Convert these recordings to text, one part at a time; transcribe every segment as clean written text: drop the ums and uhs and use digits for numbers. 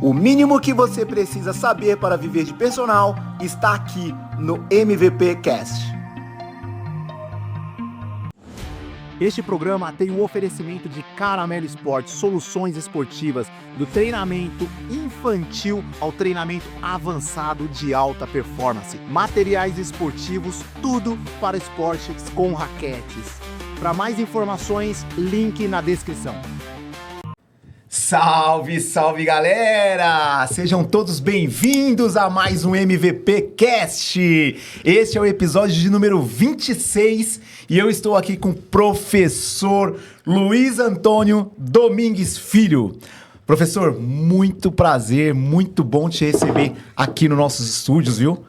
O mínimo que você precisa saber para viver de personal está aqui no MVP Cast. Este programa tem o oferecimento de Caramelo Esporte, soluções esportivas, do treinamento infantil ao treinamento avançado de alta performance. Materiais esportivos, tudo para esportes com raquetes. Para mais informações, link na descrição. Salve, salve galera! Sejam todos bem-vindos a mais um MVP Cast. Este é o episódio de número 26 e eu estou aqui com o professor Luiz Antônio Domingues Filho. Professor, muito prazer, muito bom te receber aqui nos nossos estúdios, viu?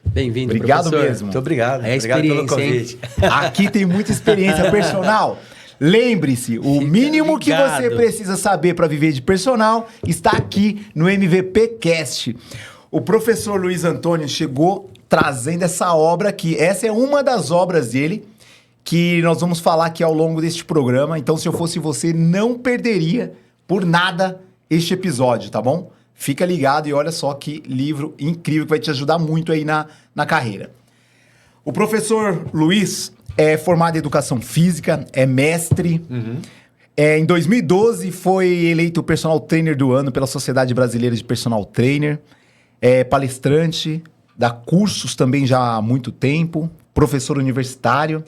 Bem-vindo, obrigado professor. mesmo. Muito obrigado. Obrigado pelo convite. Aqui tem muita experiência personal. Lembre-se, o mínimo que você precisa saber para viver de personal está aqui no MVP Cast. O professor Luiz Antônio chegou trazendo essa obra aqui. Essa é uma das obras dele que nós vamos falar aqui ao longo deste programa. Então, se eu fosse você, não perderia por nada este episódio, tá bom? Fica ligado e olha só que livro incrível que vai te ajudar muito aí na carreira. O professor Luiz é formado em Educação Física, é mestre. Em 2012 foi eleito Personal Trainer do Ano pela Sociedade Brasileira de Personal Trainer. É palestrante, dá cursos também já há muito tempo. Professor universitário.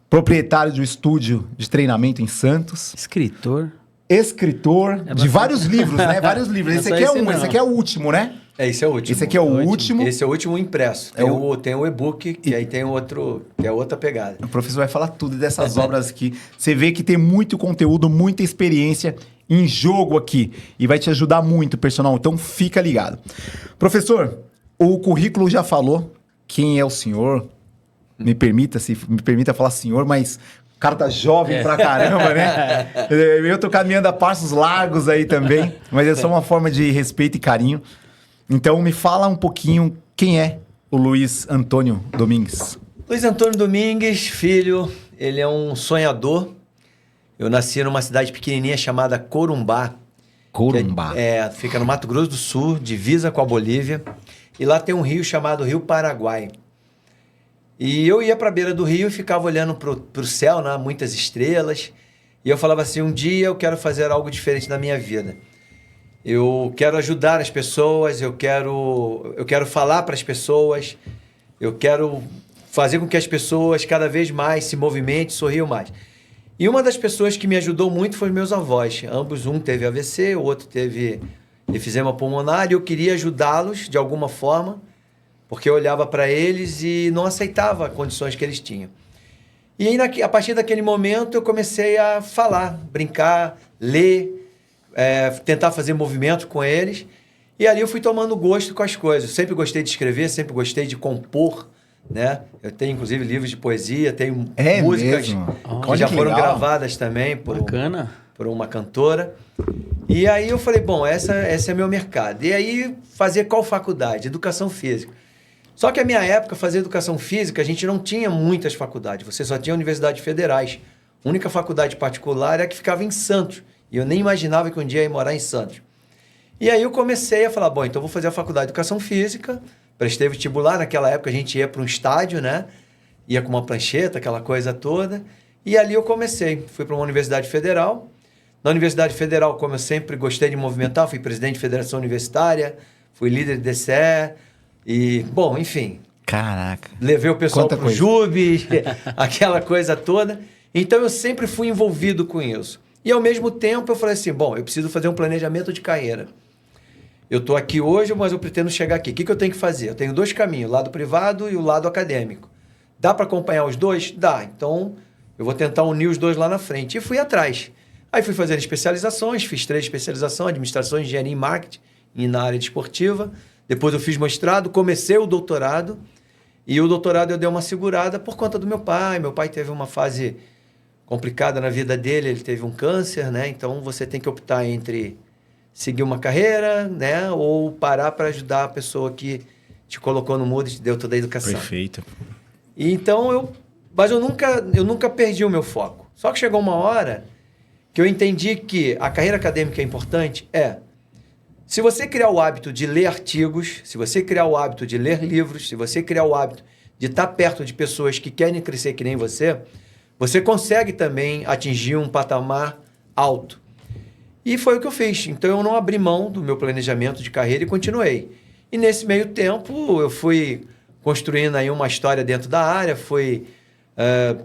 Proprietário de um estúdio de treinamento em Santos. Escritor de vários livros, né? Vários livros. Esse aqui é um, esse aqui é o último, né? Esse é o último. Esse aqui é o último. Esse é o último impresso. Tem o e-book, e aí tem outro, que é outra pegada. O professor vai falar tudo dessas obras aqui. Você vê que tem muito conteúdo, muita experiência em jogo aqui. E vai te ajudar muito, personal. Então, fica ligado. Professor, o currículo já falou quem é o senhor. Me permita falar senhor, mas o cara tá jovem pra caramba, né? Eu tô caminhando a passos largos aí também. Mas é só uma forma de respeito e carinho. Então, me fala um pouquinho quem é o Luiz Antônio Domingues. Luiz Antônio Domingues, filho, ele é um sonhador. Eu nasci numa cidade pequenininha chamada Corumbá. Corumbá. Fica no Mato Grosso do Sul, divisa com a Bolívia. E lá tem um rio chamado Rio Paraguai. E eu ia para a beira do rio e ficava olhando pro céu, né? Muitas estrelas. E eu falava assim, um dia eu quero fazer algo diferente na minha vida. Eu quero ajudar as pessoas, eu quero falar para as pessoas, eu quero fazer com que as pessoas cada vez mais se movimentem, sorriam mais. E uma das pessoas que me ajudou muito foi meus avós. Ambos, um teve AVC, o outro teve efizema pulmonar, e eu queria ajudá-los de alguma forma, porque eu olhava para eles e não aceitava as condições que eles tinham. E aí, a partir daquele momento, eu comecei a falar, brincar, ler, tentar fazer movimento com eles. E ali eu fui tomando gosto com as coisas. Eu sempre gostei de escrever, sempre gostei de compor, né? Eu tenho, inclusive, livros de poesia, tenho músicas que já foram gravadas também por uma cantora. E aí eu falei, bom, esse é meu mercado. E aí, fazer qual faculdade? Educação Física. Só que a minha época, fazer educação física, a gente não tinha muitas faculdades. Você só tinha universidades federais. A única faculdade particular era que ficava em Santos. E eu nem imaginava que um dia ia morar em Santos. E aí eu comecei a falar, bom, então vou fazer a faculdade de Educação Física. Prestei vestibular, naquela época a gente ia para um estádio, né? Ia com uma prancheta, aquela coisa toda. E ali eu comecei. Fui para uma universidade federal. Na Universidade Federal, como eu sempre gostei de movimentar, fui presidente de federação universitária, fui líder de DCE. E, bom, enfim. Caraca. Levei o pessoal para o JUB, aquela coisa toda. Então eu sempre fui envolvido com isso. E, ao mesmo tempo, eu falei assim, bom, eu preciso fazer um planejamento de carreira. Eu estou aqui hoje, mas eu pretendo chegar aqui. O que eu tenho que fazer? Eu tenho dois caminhos, o lado privado e o lado acadêmico. Dá para acompanhar os dois? Dá. Então, eu vou tentar unir os dois lá na frente. E fui atrás. Aí fui fazer especializações, fiz 3 especializações, administração, engenharia e marketing, e na área desportiva. Depois eu fiz mestrado, comecei o doutorado. E o doutorado eu dei uma segurada por conta do meu pai. Meu pai teve uma fase complicada na vida dele, ele teve um câncer, né? Então, você tem que optar entre seguir uma carreira, né? Ou parar para ajudar a pessoa que te colocou no mundo e te deu toda a educação. Perfeito. E então, eu nunca perdi o meu foco. Só que chegou uma hora que eu entendi que a carreira acadêmica é importante, Se você criar o hábito de ler artigos, se você criar o hábito de ler livros, se você criar o hábito de estar perto de pessoas que querem crescer que nem você consegue também atingir um patamar alto. E foi o que eu fiz. Então, eu não abri mão do meu planejamento de carreira e continuei. E nesse meio tempo, eu fui construindo aí uma história dentro da área,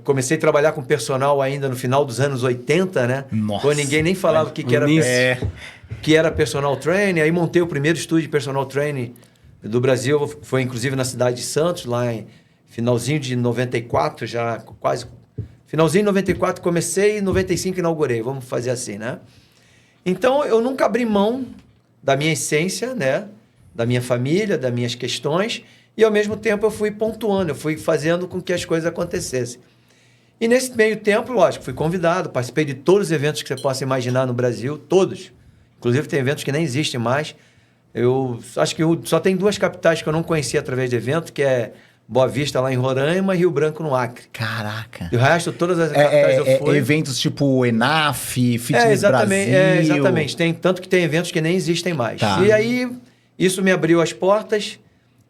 comecei a trabalhar com personal ainda no final dos anos 80, né? Nossa. Quando ninguém nem falava que era personal trainer. Aí montei o primeiro estúdio de personal training do Brasil. Foi inclusive na cidade de Santos, lá em finalzinho de 94, já quase... Finalzinho de 94 comecei e em 95 inaugurei. Vamos fazer assim, né? Então, eu nunca abri mão da minha essência, né? Da minha família, das minhas questões, e ao mesmo tempo eu fui pontuando, eu fui fazendo com que as coisas acontecessem. E nesse meio tempo, lógico, fui convidado, participei de todos os eventos que você possa imaginar no Brasil, todos. Inclusive tem eventos que nem existem mais. Eu acho que só tem 2 capitais que eu não conhecia através de evento, que é Boa Vista, lá em Roraima, e Rio Branco, no Acre. Caraca. E o resto, todas as capitais eu fui. Eventos tipo ENAF, Fitness Brasil. Exatamente. Tanto que tem eventos que nem existem mais. Tá. E aí, isso me abriu as portas.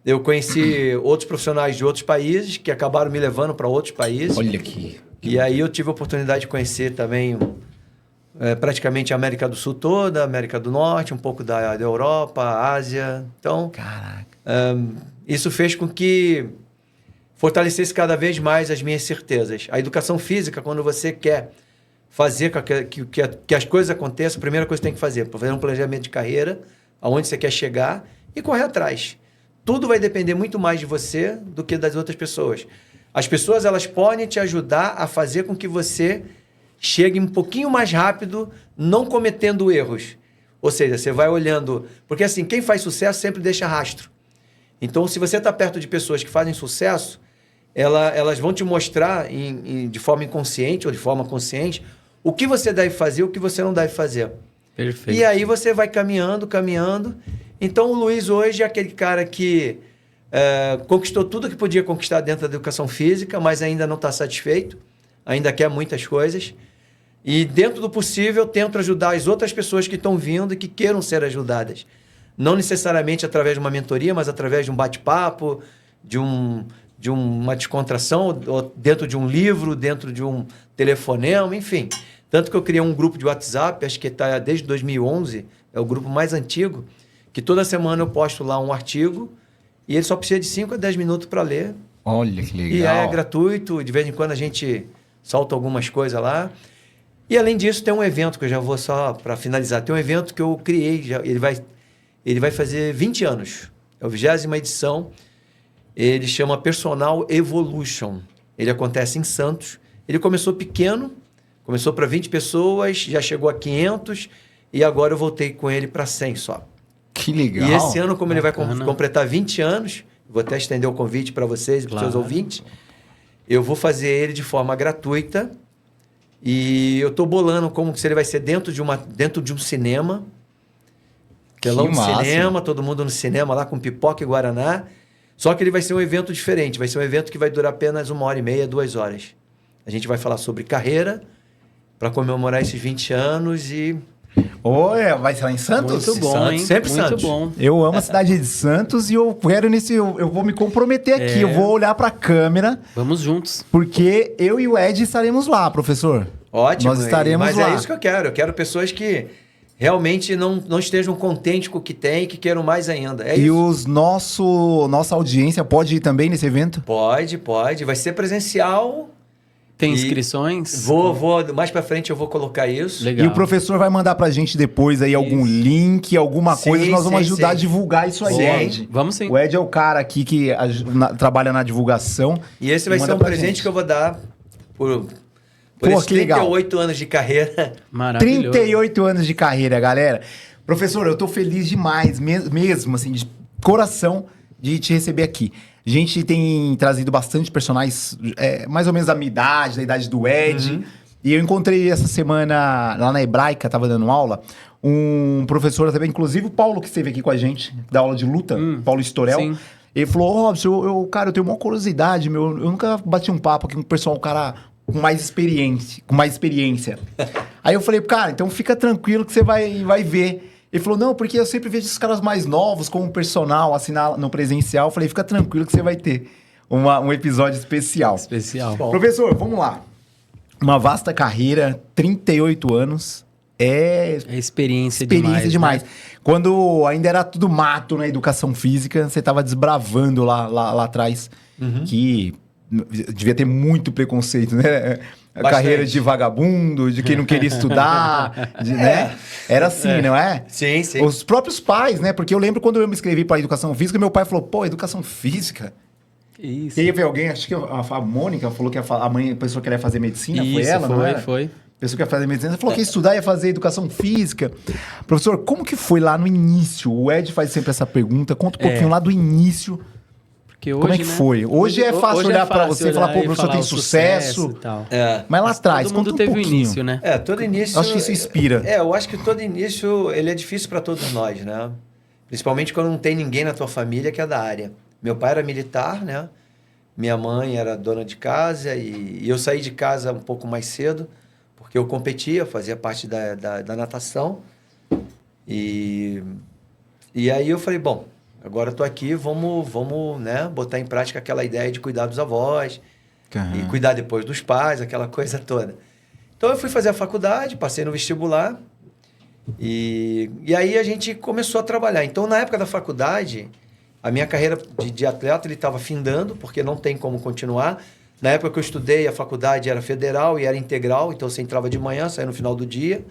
Eu conheci outros profissionais de outros países que acabaram me levando para outros países. Olha aqui. E aí eu tive a oportunidade de conhecer também praticamente a América do Sul toda, a América do Norte, um pouco da Europa, a Ásia. Então, caraca. Isso fez com que fortalecesse cada vez mais as minhas certezas. A educação física, quando você quer fazer com que as coisas aconteçam, a primeira coisa que você tem que fazer um planejamento de carreira, aonde você quer chegar e correr atrás. Tudo vai depender muito mais de você do que das outras pessoas. As pessoas, elas podem te ajudar a fazer com que você chegue um pouquinho mais rápido, não cometendo erros. Ou seja, você vai olhando... Porque assim, quem faz sucesso sempre deixa rastro. Então, se você está perto de pessoas que fazem sucesso, elas vão te mostrar de forma inconsciente ou de forma consciente o que você deve fazer e o que você não deve fazer. Perfeito. E aí você vai caminhando. Então, o Luiz hoje é aquele cara que conquistou tudo que podia conquistar dentro da educação física, mas ainda não está satisfeito, ainda quer muitas coisas. E, dentro do possível, tento ajudar as outras pessoas que estão vindo e que queiram ser ajudadas. Não necessariamente através de uma mentoria, mas através de um bate-papo, de uma descontração, ou dentro de um livro, dentro de um telefonema, enfim. Tanto que eu criei um grupo de WhatsApp, acho que está desde 2011, é o grupo mais antigo, que toda semana eu posto lá um artigo e ele só precisa de 5 a 10 minutos para ler. Olha que legal. E é gratuito, de vez em quando a gente solta algumas coisas lá. E além disso, tem um evento que eu já vou só para finalizar. Tem um evento que eu criei, ele vai fazer 20 anos. É a 20ª edição. Ele chama Personal Evolution. Ele acontece em Santos. Ele começou pequeno, começou para 20 pessoas, já chegou a 500 e agora eu voltei com ele para 100 só. Que legal. E esse ano, como ele vai completar 20 anos, vou até estender o convite para vocês e para os seus ouvintes, eu vou fazer ele de forma gratuita e eu estou bolando como se ele vai ser dentro de um cinema. Telão de cinema, todo mundo no cinema lá com pipoca e guaraná. Só que ele vai ser um evento diferente. Vai ser um evento que vai durar apenas 1h30, 2 horas. A gente vai falar sobre carreira para comemorar esses 20 anos e... Olha, vai ser lá em Santos? Muito bom, Santos, hein? sempre Muito Santos. bom. Eu amo a cidade de Santos e eu quero eu vou me comprometer aqui. Eu vou olhar para a câmera. Vamos juntos. Porque eu e o Ed estaremos lá, professor. Ótimo. Nós estaremos mas lá. Mas é isso que eu quero. Eu quero pessoas que realmente não estejam contentes com o que tem e que queiram mais ainda. É isso. E nossa audiência pode ir também nesse evento? Pode. Vai ser presencial. Tem inscrições? Mais pra frente eu vou colocar isso. Legal. E o professor vai mandar pra gente depois aí algum link, alguma coisa, nós vamos ajudar a divulgar isso aí, Ed. Vamos sim. O Ed é o cara aqui que trabalha na divulgação. E esse vai ser um presente que eu vou dar por esses 38 anos de carreira. Maravilhoso. 38 anos de carreira, galera. Professor, eu tô feliz demais, mesmo, assim, de coração, de te receber aqui. A gente tem trazido bastante personagens, mais ou menos da minha idade, da idade do Ed. Uhum. E eu encontrei essa semana, lá na Hebraica, tava dando aula, um professor também, inclusive o Paulo, que esteve aqui com a gente, da aula de luta, Paulo Storel. Sim. Ele falou, Robson, cara, eu tenho uma curiosidade, eu nunca bati um papo aqui com o pessoal, um cara com mais experiência. Aí eu falei, cara, então fica tranquilo que você vai ver Ele falou, não, porque eu sempre vejo esses caras mais novos como personal, assim, no presencial. Eu falei, fica tranquilo que você vai ter um episódio especial. Especial. Bom. Professor, vamos lá. Uma vasta carreira, 38 anos. É experiência Demais. né? Quando ainda era tudo mato na educação física, você estava desbravando lá atrás, que devia ter muito preconceito, né? A Bastante. carreira de vagabundo, de quem não queria estudar, né? Era assim, não é? Sim, sim. Os próprios pais, né? Porque eu lembro quando eu me inscrevi para educação física, meu pai falou, pô, educação física? Isso. Teve alguém, acho que a Mônica falou que a mãe, a pessoa que queria fazer medicina, foi Isso, ela, não era? foi. A pessoa que ia fazer medicina, falou que ia estudar, ia fazer educação física. Professor, como que foi lá no início? O Ed faz sempre essa pergunta. Conta um pouquinho lá do início. Porque hoje, Como é que foi? Hoje é fácil olhar pra você e falar, pô, o professor tem sucesso. E tal. Mas lá atrás, Todo mundo conta um teve um pouquinho. início, né? Todo início... Eu acho que isso inspira. Eu acho que todo início, ele é difícil para todos nós, né? Principalmente quando não tem ninguém na tua família que é da área. Meu pai era militar, né? Minha mãe era dona de casa e eu saí de casa um pouco mais cedo, porque eu competia, fazia parte da natação. E aí eu falei, bom, agora eu tô aqui, vamos, né, botar em prática aquela ideia de cuidar dos avós e cuidar depois dos pais, aquela coisa toda. Então eu fui fazer a faculdade, passei no vestibular e aí a gente começou a trabalhar. Então na época da faculdade, a minha carreira de atleta ele estava findando, porque não tem como continuar. Na época que eu estudei, a faculdade era federal e era integral, então você entrava de manhã, saía no final do dia.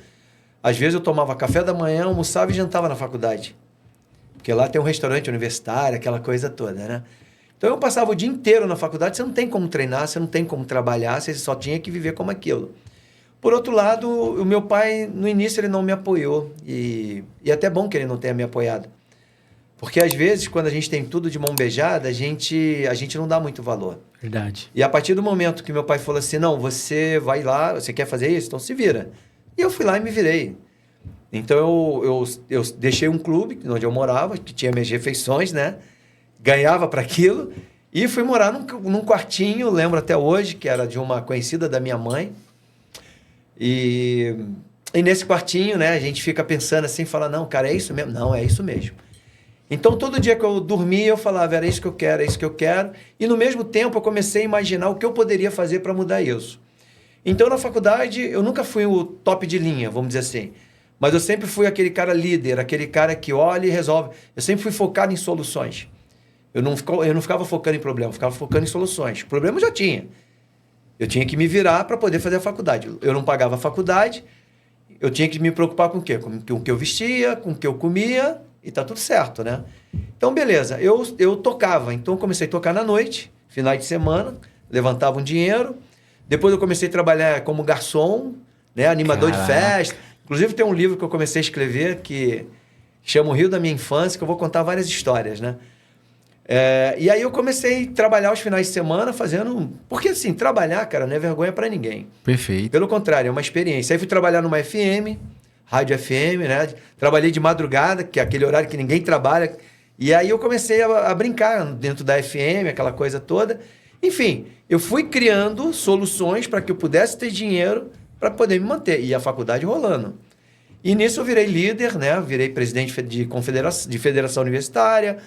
Às vezes eu tomava café da manhã, almoçava e jantava na faculdade. Porque lá tem um restaurante universitário, aquela coisa toda, né? Então eu passava o dia inteiro na faculdade, você não tem como treinar, você não tem como trabalhar, você só tinha que viver como aquilo. Por outro lado, o meu pai, no início, ele não me apoiou. E é até bom que ele não tenha me apoiado. Porque, às vezes, quando a gente tem tudo de mão beijada, a gente não dá muito valor. Verdade. E a partir do momento que meu pai falou assim, não, você vai lá, você quer fazer isso? Então se vira. E eu fui lá e me virei. Então eu deixei um clube onde eu morava, que tinha minhas refeições, né? Ganhava para aquilo. E fui morar num quartinho, lembro até hoje, que era de uma conhecida da minha mãe. E nesse quartinho, né, a gente fica pensando assim, fala, não, cara, é isso mesmo? Não, é isso mesmo. Então, todo dia que eu dormia, eu falava, era isso que eu quero, é isso que eu quero. E, no mesmo tempo, eu comecei a imaginar o que eu poderia fazer para mudar isso. Então, na faculdade, eu nunca fui o top de linha, vamos dizer assim. Mas eu sempre fui aquele cara líder, aquele cara que olha e resolve. Eu sempre fui focado em soluções. Eu não ficava focando em problema, eu ficava focando em soluções. O problema eu já tinha. Eu tinha que me virar para poder fazer a faculdade. Eu não pagava a faculdade, eu tinha que me preocupar com o quê? Com o que eu vestia, com o que eu comia... E tá tudo certo, né? Então, beleza. Eu tocava. Então, eu comecei a tocar na noite, finais de semana, levantava um dinheiro. Depois eu comecei a trabalhar como garçom, né? Animador de festa. Inclusive, tem um livro que eu comecei a escrever que chama O Rio da Minha Infância, que eu vou contar várias histórias, né? E aí eu comecei a trabalhar os finais de semana fazendo... Porque, assim, trabalhar, cara, não é vergonha para ninguém. Perfeito. Pelo contrário, é uma experiência. Aí fui trabalhar numa FM... Rádio FM, né? Trabalhei de madrugada, que é aquele horário que ninguém trabalha. E aí eu comecei a brincar dentro da FM, aquela coisa toda. Enfim, eu fui criando soluções para que eu pudesse ter dinheiro para poder me manter. E a faculdade rolando. E nisso eu virei líder, né? Virei presidente de federação universitária.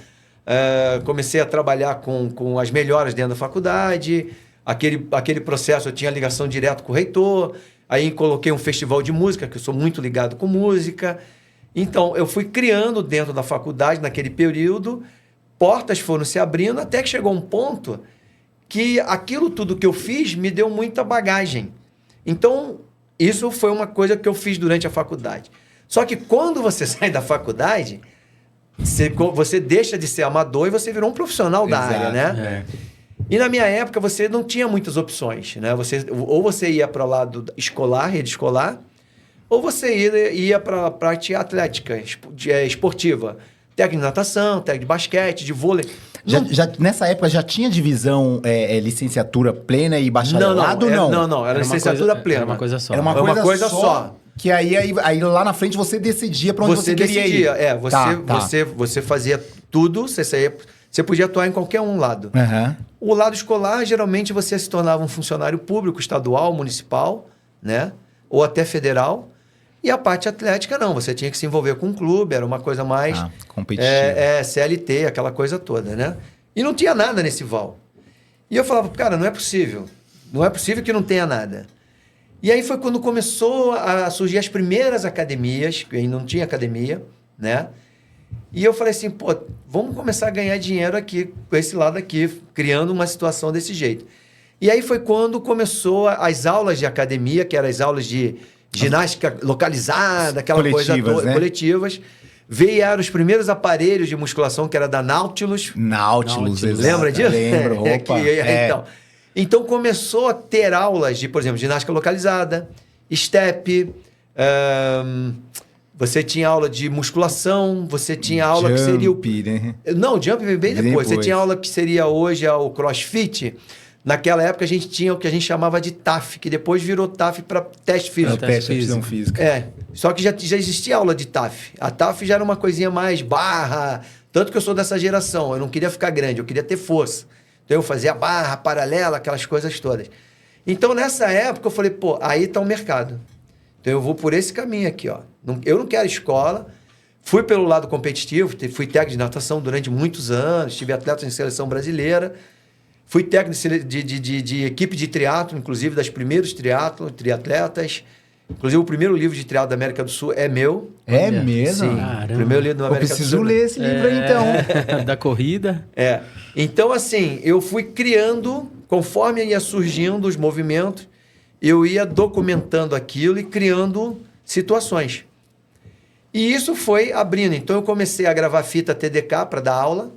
Comecei a trabalhar com as melhoras dentro da faculdade. Aquele processo eu tinha ligação direta com o reitor. Aí coloquei um festival de música, que eu sou muito ligado com música. Então, eu fui criando dentro da faculdade, naquele período, portas foram se abrindo, até que chegou um ponto que aquilo tudo que eu fiz me deu muita bagagem. Então, isso foi uma coisa que eu fiz durante a faculdade. Só que quando você sai da faculdade, você deixa de ser amador e você virou um profissional da área, né? E na minha época, você não tinha muitas opções, né? Ou você ia para o lado escolar, rede escolar, ou você ia para a parte atlética, esportiva. Técnico de natação, técnico de basquete, de vôlei. Nessa época já tinha divisão licenciatura plena e bacharelado ou não? Não, era licenciatura plena. Era uma coisa só. Era uma coisa só. Que aí lá na frente você decidia para onde você queria ir. Você fazia tudo, você podia atuar em qualquer lado. Uhum. O lado escolar, geralmente, você se tornava um funcionário público, estadual, municipal, né? Ou até federal. E a parte atlética, não. Você tinha que se envolver com um clube, era uma coisa mais... competitiva. CLT, aquela coisa toda, né? E não tinha nada nesse Val. E eu falava, cara, não é possível. Não é possível que não tenha nada. E aí foi quando começou a surgir as primeiras academias, que ainda não tinha academia, né? E eu falei assim, pô, vamos começar a ganhar dinheiro aqui, com esse lado aqui, criando uma situação desse jeito. E aí foi quando começou as aulas de academia, que eram as aulas de ginástica localizada, aquela coisa toda, né? Coletivas. Vieram os primeiros aparelhos de musculação, que era da Nautilus. Nautilus, exato. Lembra disso? Lembro, opa. Então começou a ter aulas de, por exemplo, ginástica localizada, step, você tinha aula de musculação, você tinha aula jump, que seria... né? Não, jump veio bem depois. Você tinha aula que seria hoje o crossfit. Naquela época a gente tinha o que a gente chamava de TAF, que depois virou TAF para teste físico. Teste física. Só que já existia aula de TAF. A TAF já era uma coisinha mais barra, tanto que eu sou dessa geração. Eu não queria ficar grande, eu queria ter força. Então eu fazia barra, paralela, aquelas coisas todas. Então nessa época eu falei, pô, aí está o mercado. Então eu vou por esse caminho aqui, ó. Eu não quero escola. Fui pelo lado competitivo, fui técnico de natação durante muitos anos, tive atletas em seleção brasileira. Fui técnico de equipe de triatlo, inclusive das primeiros triatletas. Inclusive, o primeiro livro de triatlo da América do Sul é meu. É mesmo? Sim, caramba. primeiro livro da América do Sul. Eu preciso ler esse livro aí, então. Da corrida. Então, assim, eu fui criando, conforme ia surgindo os movimentos, eu ia documentando aquilo e criando situações. E isso foi abrindo. Então, eu comecei a gravar fita TDK para dar aula,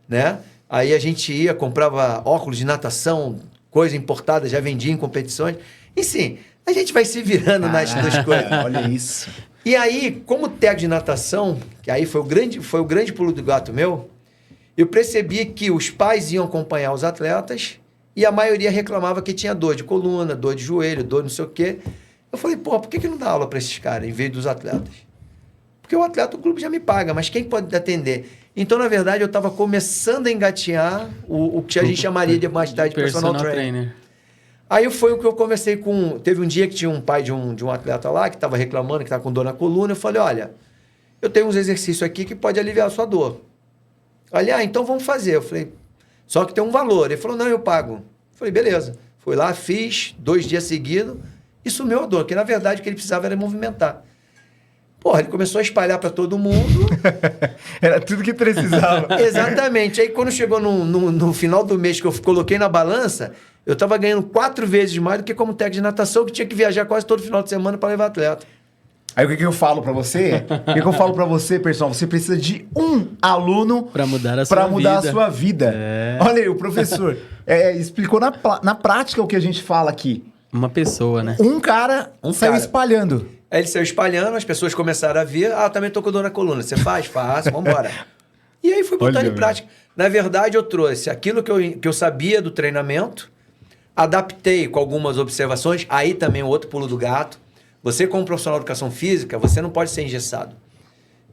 né? Aí a gente ia, comprava óculos de natação, coisa importada, já vendia em competições. E sim, a gente vai se virando nas duas coisas. Olha isso. E aí, como técnico de natação, que aí foi o grande pulo do gato meu, eu percebi que os pais iam acompanhar os atletas e a maioria reclamava que tinha dor de coluna, dor de joelho, dor não sei o quê. Eu falei, pô, por que não dá aula para esses caras em vez dos atletas? Porque o atleta, o clube já me paga, mas quem pode atender? Então, na verdade, eu estava começando a engatinhar o que a gente chamaria de mais tarde de personal trainer. Aí foi o que eu comecei com... Teve um dia que tinha um pai de um atleta lá que estava reclamando, que estava com dor na coluna. Eu falei, olha, eu tenho uns exercícios aqui que pode aliviar a sua dor. Olha, então vamos fazer. Eu falei, só que tem um valor. Ele falou, não, eu pago. Eu falei, beleza. Fui lá, fiz 2 dias seguidos e sumiu a dor, que na verdade o que ele precisava era movimentar. Porra, ele começou a espalhar para todo mundo. Era tudo que precisava. Exatamente. Aí quando chegou no final do mês que eu coloquei na balança, eu estava ganhando 4 vezes mais do que como técnico de natação, que tinha que viajar quase todo final de semana para levar atleta. Aí o que eu falo para você? O que eu falo para você, pessoal? Você precisa de um aluno para mudar a sua vida. Olha aí, o professor explicou na prática o que a gente fala aqui. Uma pessoa, né? Um cara saiu espalhando. Aí ele saiu espalhando, as pessoas começaram a ver. Ah, também tô com dor na coluna. Você faz? Faço, vamos embora. E aí fui botando em prática. Na verdade, eu trouxe aquilo que eu sabia do treinamento, adaptei com algumas observações. Aí também o outro pulo do gato. Você, como profissional de educação física, você não pode ser engessado.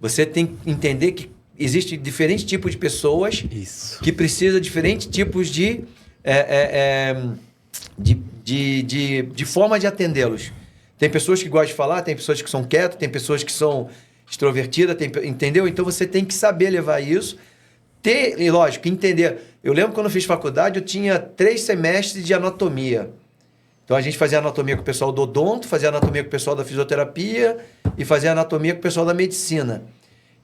Você tem que entender que existem diferentes tipos de pessoas que precisam de diferentes tipos de forma de atendê-los. Tem pessoas que gostam de falar, tem pessoas que são quietas, tem pessoas que são extrovertidas, entendeu? Então você tem que saber levar isso. E lógico, entender. Eu lembro quando eu fiz faculdade, eu tinha 3 semestres de anatomia. Então a gente fazia anatomia com o pessoal do odonto, fazia anatomia com o pessoal da fisioterapia e fazia anatomia com o pessoal da medicina.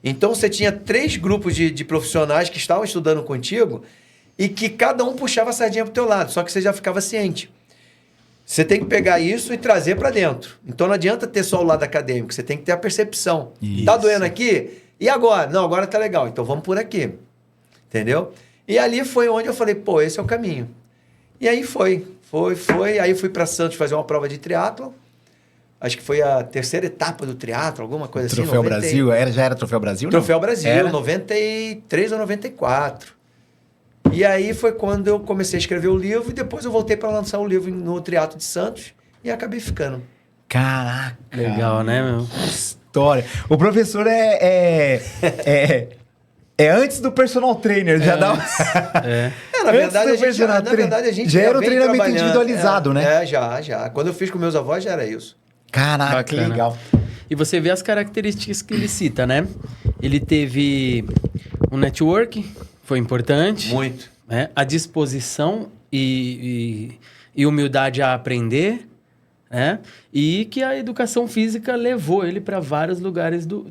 Então você tinha 3 grupos de profissionais que estavam estudando contigo e que cada um puxava a sardinha pro teu lado, só que você já ficava ciente. Você tem que pegar isso e trazer para dentro. Então não adianta ter só o lado acadêmico, você tem que ter a percepção. Isso. Tá doendo aqui? E agora? Não, agora tá legal, então vamos por aqui. Entendeu? E ali foi onde eu falei, pô, esse é o caminho. E aí foi. Aí eu fui para Santos fazer uma prova de triatlo. Acho que foi a 3ª etapa do triatlo, alguma coisa assim. Troféu Brasil? Já era Troféu Brasil? Troféu Brasil, 93 ou 94. E aí foi quando eu comecei a escrever o livro e depois eu voltei para lançar o livro no Triatlo de Santos e acabei ficando. Caraca! Legal, né, meu? História. O professor é antes do personal trainer, já dá... Na verdade, a gente já era o treinamento trabalhando. individualizado, né? Já. Quando eu fiz com meus avós, já era isso. Caraca, que Bacana. legal. E você vê as características que ele cita, né? Ele teve um network, foi importante. Muito. Né? A disposição e humildade a aprender, né? E que a educação física levou ele para vários lugares do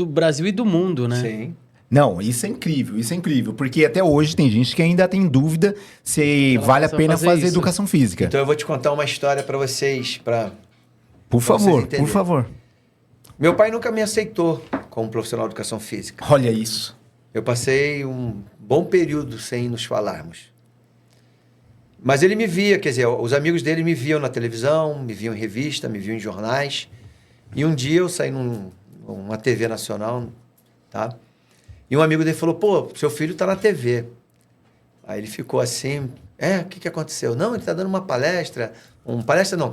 Brasil e do mundo, né? Sim. Não, isso é incrível, porque até hoje tem gente que ainda tem dúvida se Ela vale a possa pena fazer fazer isso. educação física. Então eu vou te contar uma história para vocês, Por vocês favor, entenderem. por favor. Meu pai nunca me aceitou como profissional de educação física. Olha isso. Eu passei um bom período sem nos falarmos. Mas ele me via, quer dizer, os amigos dele me viam na televisão, me viam em revista, me viam em jornais. E um dia eu saí numa TV nacional, tá? E um amigo dele falou, pô, seu filho tá na TV. Aí ele ficou assim, o que aconteceu? Não, ele tá dando uma palestra,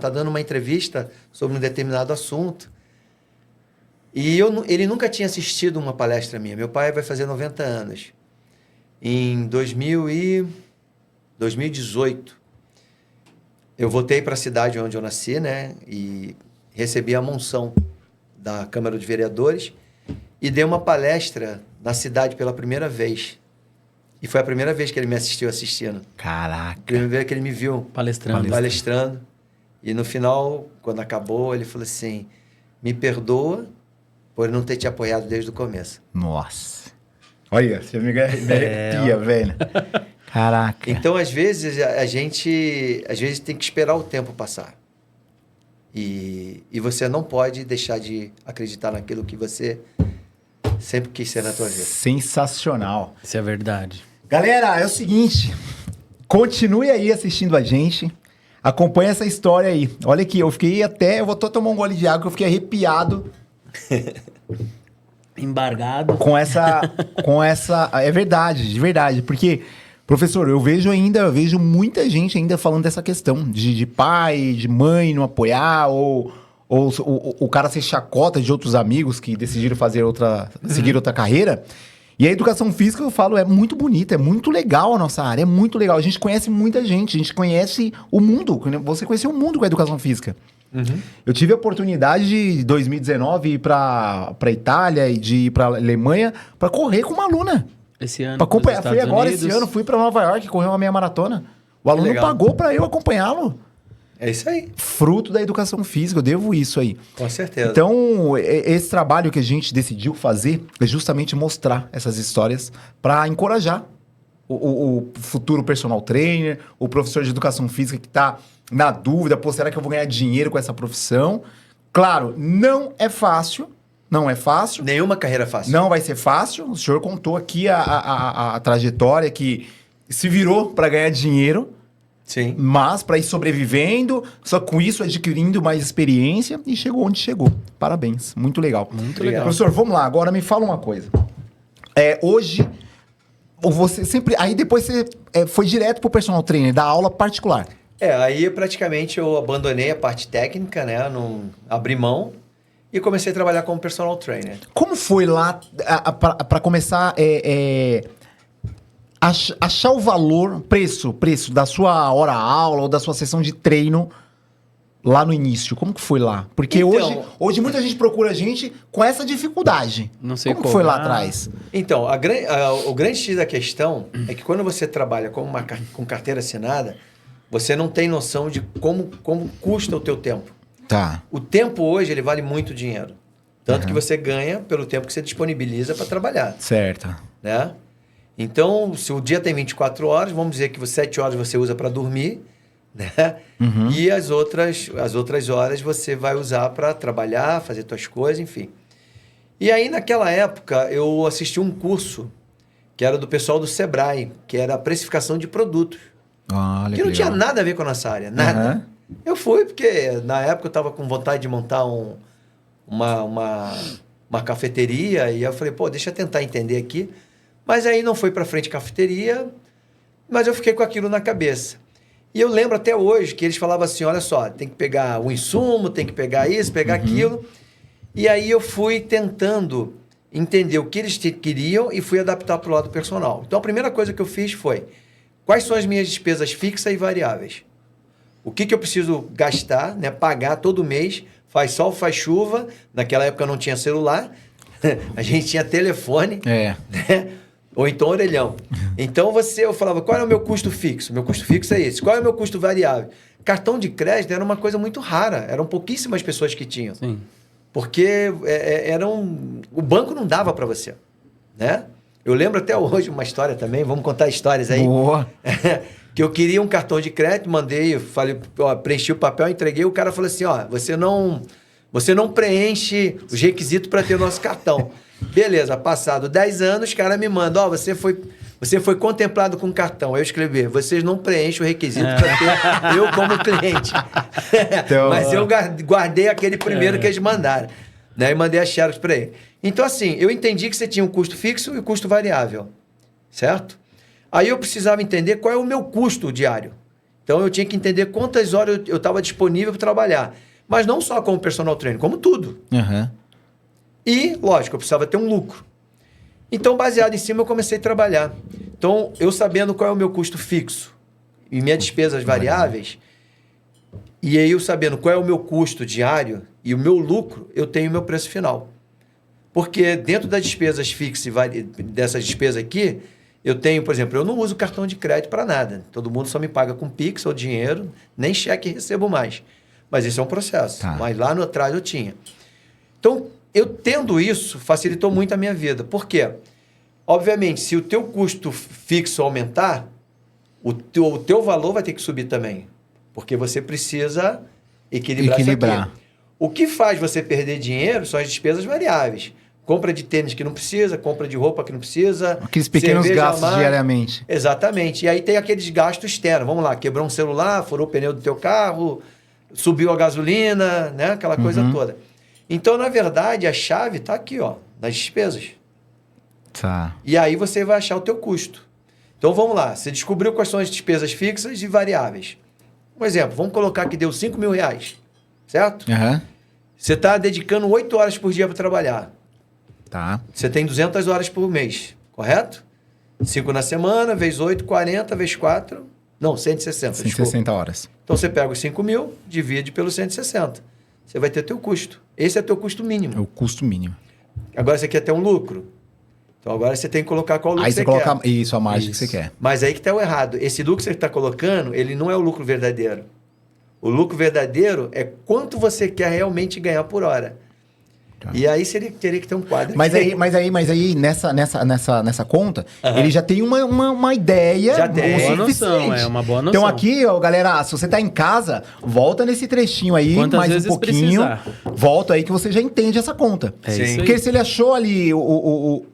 tá dando uma entrevista sobre um determinado assunto. E ele nunca tinha assistido uma palestra minha. Meu pai vai fazer 90 anos. Em 2018, eu voltei para a cidade onde eu nasci, né? E recebi a monção da Câmara dos Vereadores e dei uma palestra na cidade pela primeira vez. E foi a primeira vez que ele me assistiu assistindo. Caraca. Primeira vez que ele me viu Palestrando. E no final, quando acabou, ele falou assim, me perdoa por não ter te apoiado desde o começo. Nossa. Olha, você me arrepia, velho. Caraca. Então, às vezes, a gente tem que esperar o tempo passar. E você não pode deixar de acreditar naquilo que você sempre quis ser na tua vida. Sensacional. Isso é verdade. Galera, é o seguinte. Continue aí assistindo a gente. Acompanhe essa história aí. Olha aqui, eu vou até tomar um gole de água, que eu fiquei arrepiado Embargado. com essa... É verdade, de verdade. Porque, professor, eu vejo muita gente ainda falando dessa questão de pai, de mãe não apoiar, ou o cara ser chacota de outros amigos que decidiram seguir outra carreira. E a educação física, eu falo, é muito bonita, é muito legal a nossa área, é muito legal. A gente conhece muita gente, a gente conhece o mundo. Você conheceu o mundo com a educação física. Uhum. Eu tive a oportunidade de, em 2019, ir para Itália e de ir para Alemanha para correr com uma aluna. Esse ano. Pra acompanhar. nos Fui Estados agora, Unidos. esse ano, fui para Nova York, correr uma meia maratona. O aluno legal. pagou para eu acompanhá-lo. É isso aí, Fruto da educação física, eu devo isso aí. com certeza. Então, esse trabalho que a gente decidiu fazer é justamente mostrar essas histórias para encorajar o futuro personal trainer, o professor de educação física que está na dúvida, pô, será que eu vou ganhar dinheiro com essa profissão? Claro, não é fácil, Nenhuma carreira fácil. não vai ser fácil. O senhor contou aqui a trajetória que se virou para ganhar dinheiro, Sim. mas para ir sobrevivendo, só com isso adquirindo mais experiência e chegou onde chegou. Parabéns, muito legal. Muito Obrigado. legal. Professor, vamos lá, agora me fala uma coisa. Hoje, você sempre... Aí depois você foi direto pro personal trainer, da aula particular. Aí praticamente eu abandonei a parte técnica, né? Não abri mão e comecei a trabalhar como personal trainer. Como foi lá para começar achar o valor, preço da sua hora-aula ou da sua sessão de treino lá no início? Como que foi lá? Porque Então- hoje muita gente procura a gente com essa dificuldade. Não sei como que foi lá cobrar. atrás? Então, o grande X da questão é que quando você trabalha com carteira assinada, você não tem noção de como custa o teu tempo. Tá. O tempo hoje, ele vale muito dinheiro. Tanto que você ganha pelo tempo que você disponibiliza para trabalhar, Certo. né? Então, se o dia tem 24 horas, vamos dizer que 7 horas você usa para dormir, né? Uhum. E as outras horas você vai usar para trabalhar, fazer suas coisas, enfim. E aí, naquela época, eu assisti um curso que era do pessoal do Sebrae, que era a precificação de produtos. Olha Que não tinha legal. nada a ver com a nossa área, nada. Aham. Eu fui porque, na época, eu estava com vontade de montar uma cafeteria e eu falei, pô, deixa eu tentar entender aqui. Mas aí não foi para frente cafeteria, mas eu fiquei com aquilo na cabeça. E eu lembro até hoje que eles falavam assim, olha só, tem que pegar o insumo, tem que pegar isso, pegar aquilo. E aí eu fui tentando entender o que eles queriam e fui adaptar para o lado personal. Então a primeira coisa que eu fiz foi, quais são as minhas despesas fixas e variáveis? O que eu preciso gastar, né, pagar todo mês faz sol, faz chuva. Naquela época não tinha celular. A gente tinha telefone. É. Né? Ou então orelhão. Então eu falava, qual é o meu custo fixo? Meu custo fixo é esse. Qual é o meu custo variável? Cartão de crédito era uma coisa muito rara. Eram pouquíssimas pessoas que tinham. Sim. Porque o banco não dava para você. Né? Eu lembro até hoje uma história também. Vamos contar histórias aí. Boa. Que eu queria um cartão de crédito, mandei, falei, ó, preenchi o papel, entreguei. O cara falou assim, ó, você não preenche os requisitos para ter o nosso cartão. Beleza, passado 10 anos, o cara me manda, ó, você foi contemplado com cartão. Aí eu escrevi, vocês não preenchem o requisito para ter eu como cliente. Então, Mas eu guardei aquele primeiro que eles mandaram. Né? E mandei a xerox para ele. Então, assim, eu entendi que você tinha um custo fixo e um custo variável. Certo? Aí eu precisava entender qual é o meu custo diário. Então, eu tinha que entender quantas horas eu estava disponível para trabalhar. Mas não só como personal trainer, como tudo. Uhum. E, lógico, eu precisava ter um lucro. Então, baseado em cima, eu comecei a trabalhar. Então, eu sabendo qual é o meu custo fixo e minhas despesas variáveis, e aí eu sabendo qual é o meu custo diário e o meu lucro, eu tenho o meu preço final. Porque dentro das despesas fixas, dessas despesas aqui, eu tenho, por exemplo, eu não uso cartão de crédito para nada. Todo mundo só me paga com Pix ou dinheiro, nem cheque recebo mais. Mas isso é um processo. Tá. Mas lá no atrás eu tinha. Então, eu tendo isso, facilitou muito a minha vida. Por quê? Obviamente, se o teu custo fixo aumentar, o teu valor vai ter que subir também. Porque você precisa equilibrar isso aqui. O que faz você perder dinheiro são as despesas variáveis. Compra de tênis que não precisa, compra de roupa que não precisa. Aqueles pequenos gastos diariamente. Exatamente. E aí tem aqueles gastos externos. Vamos lá, quebrou um celular, furou o pneu do teu carro, subiu a gasolina, né? Aquela coisa toda. Então, na verdade, a chave está aqui, ó, nas despesas. Tá. E aí você vai achar o teu custo. Então, vamos lá. Você descobriu quais são as despesas fixas e variáveis. Um exemplo, vamos colocar que deu R$5.000, certo? Uhum. Você está dedicando 8 horas por dia para trabalhar. Tá. Você tem 200 horas por mês, correto? 5 na semana, vezes 8, 40, vezes 4... Não, 160, 160 horas. Então, você pega os 5.000, divide pelos 160. Você vai ter teu custo. Esse é teu custo mínimo. É o custo mínimo. Agora, você quer ter um lucro? Então, agora você tem que colocar qual lucro Aí você coloca quer. isso, a margem que você quer. Mas aí que está o errado. Esse lucro que você está colocando, ele não é o lucro verdadeiro. O lucro verdadeiro é quanto você quer realmente ganhar por hora. Tá. E aí você teria que ter um quadro. Mas aí nessa conta, ele já tem uma ideia. Já tem. Boa noção, é uma boa noção. Então aqui, ó, galera, se você tá em casa, volta nesse trechinho aí, quantas mais vezes um pouquinho. Precisar. Volta aí que você já entende essa conta. É isso Porque aí. se ele achou ali o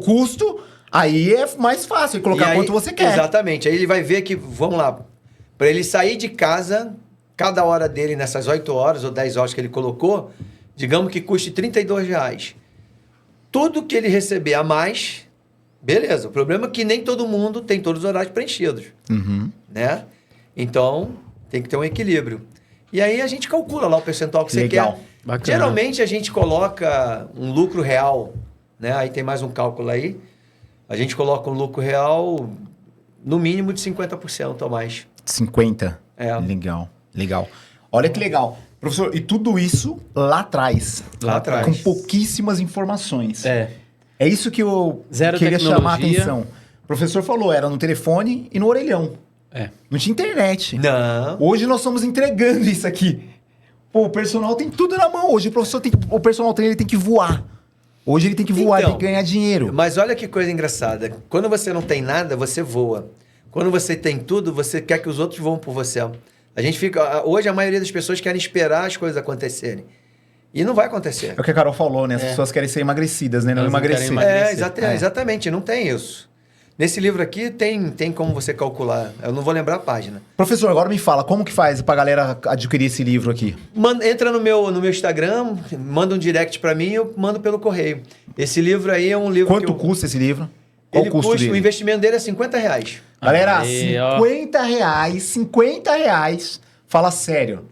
custo, aí é mais fácil colocar quanto você quer. Exatamente. Aí ele vai ver que, vamos lá, para ele sair de casa, cada hora dele nessas 8 horas ou 10 horas que ele colocou, digamos que custe R$32. Tudo que ele receber a mais, beleza. O problema é que nem todo mundo tem todos os horários preenchidos. Né? Então, tem que ter um equilíbrio. E aí a gente calcula lá o percentual que você quer. Bacana. Geralmente a gente coloca um lucro real, né? Aí tem mais um cálculo aí. A gente coloca um lucro real no mínimo de 50% ou mais. 50%? É. Legal. Olha que legal. Professor, e tudo isso lá atrás. Lá atrás. Com pouquíssimas informações. É. É isso que eu Zero queria chamar a tecnologia. atenção. O professor falou, era no telefone e no orelhão. É. Não tinha internet. Não. Hoje nós estamos entregando isso aqui. Pô, o personal tem tudo na mão. Hoje o personal trainer ele tem que voar. Hoje ele tem que voar, Então, ele tem que ganhar dinheiro. Mas olha que coisa engraçada. Quando você não tem nada, você voa. Quando você tem tudo, você quer que os outros voem por você. A gente fica... Hoje a maioria das pessoas querem esperar as coisas acontecerem. E não vai acontecer. É o que a Carol falou, né? As pessoas querem ser emagrecidas, né? Não Elas não emagrecer. querem emagrecer. Exatamente. Não tem isso. Nesse livro aqui tem como você calcular. Eu não vou lembrar a página. Professor, agora me fala, como que faz pra galera adquirir esse livro aqui? Entra no meu Instagram, manda um direct pra mim e eu mando pelo correio. Esse livro aí é um livro Quanto custa esse livro? Qual o custo dele? O investimento dele é R$50. Galera, Aí, R$50. Fala sério.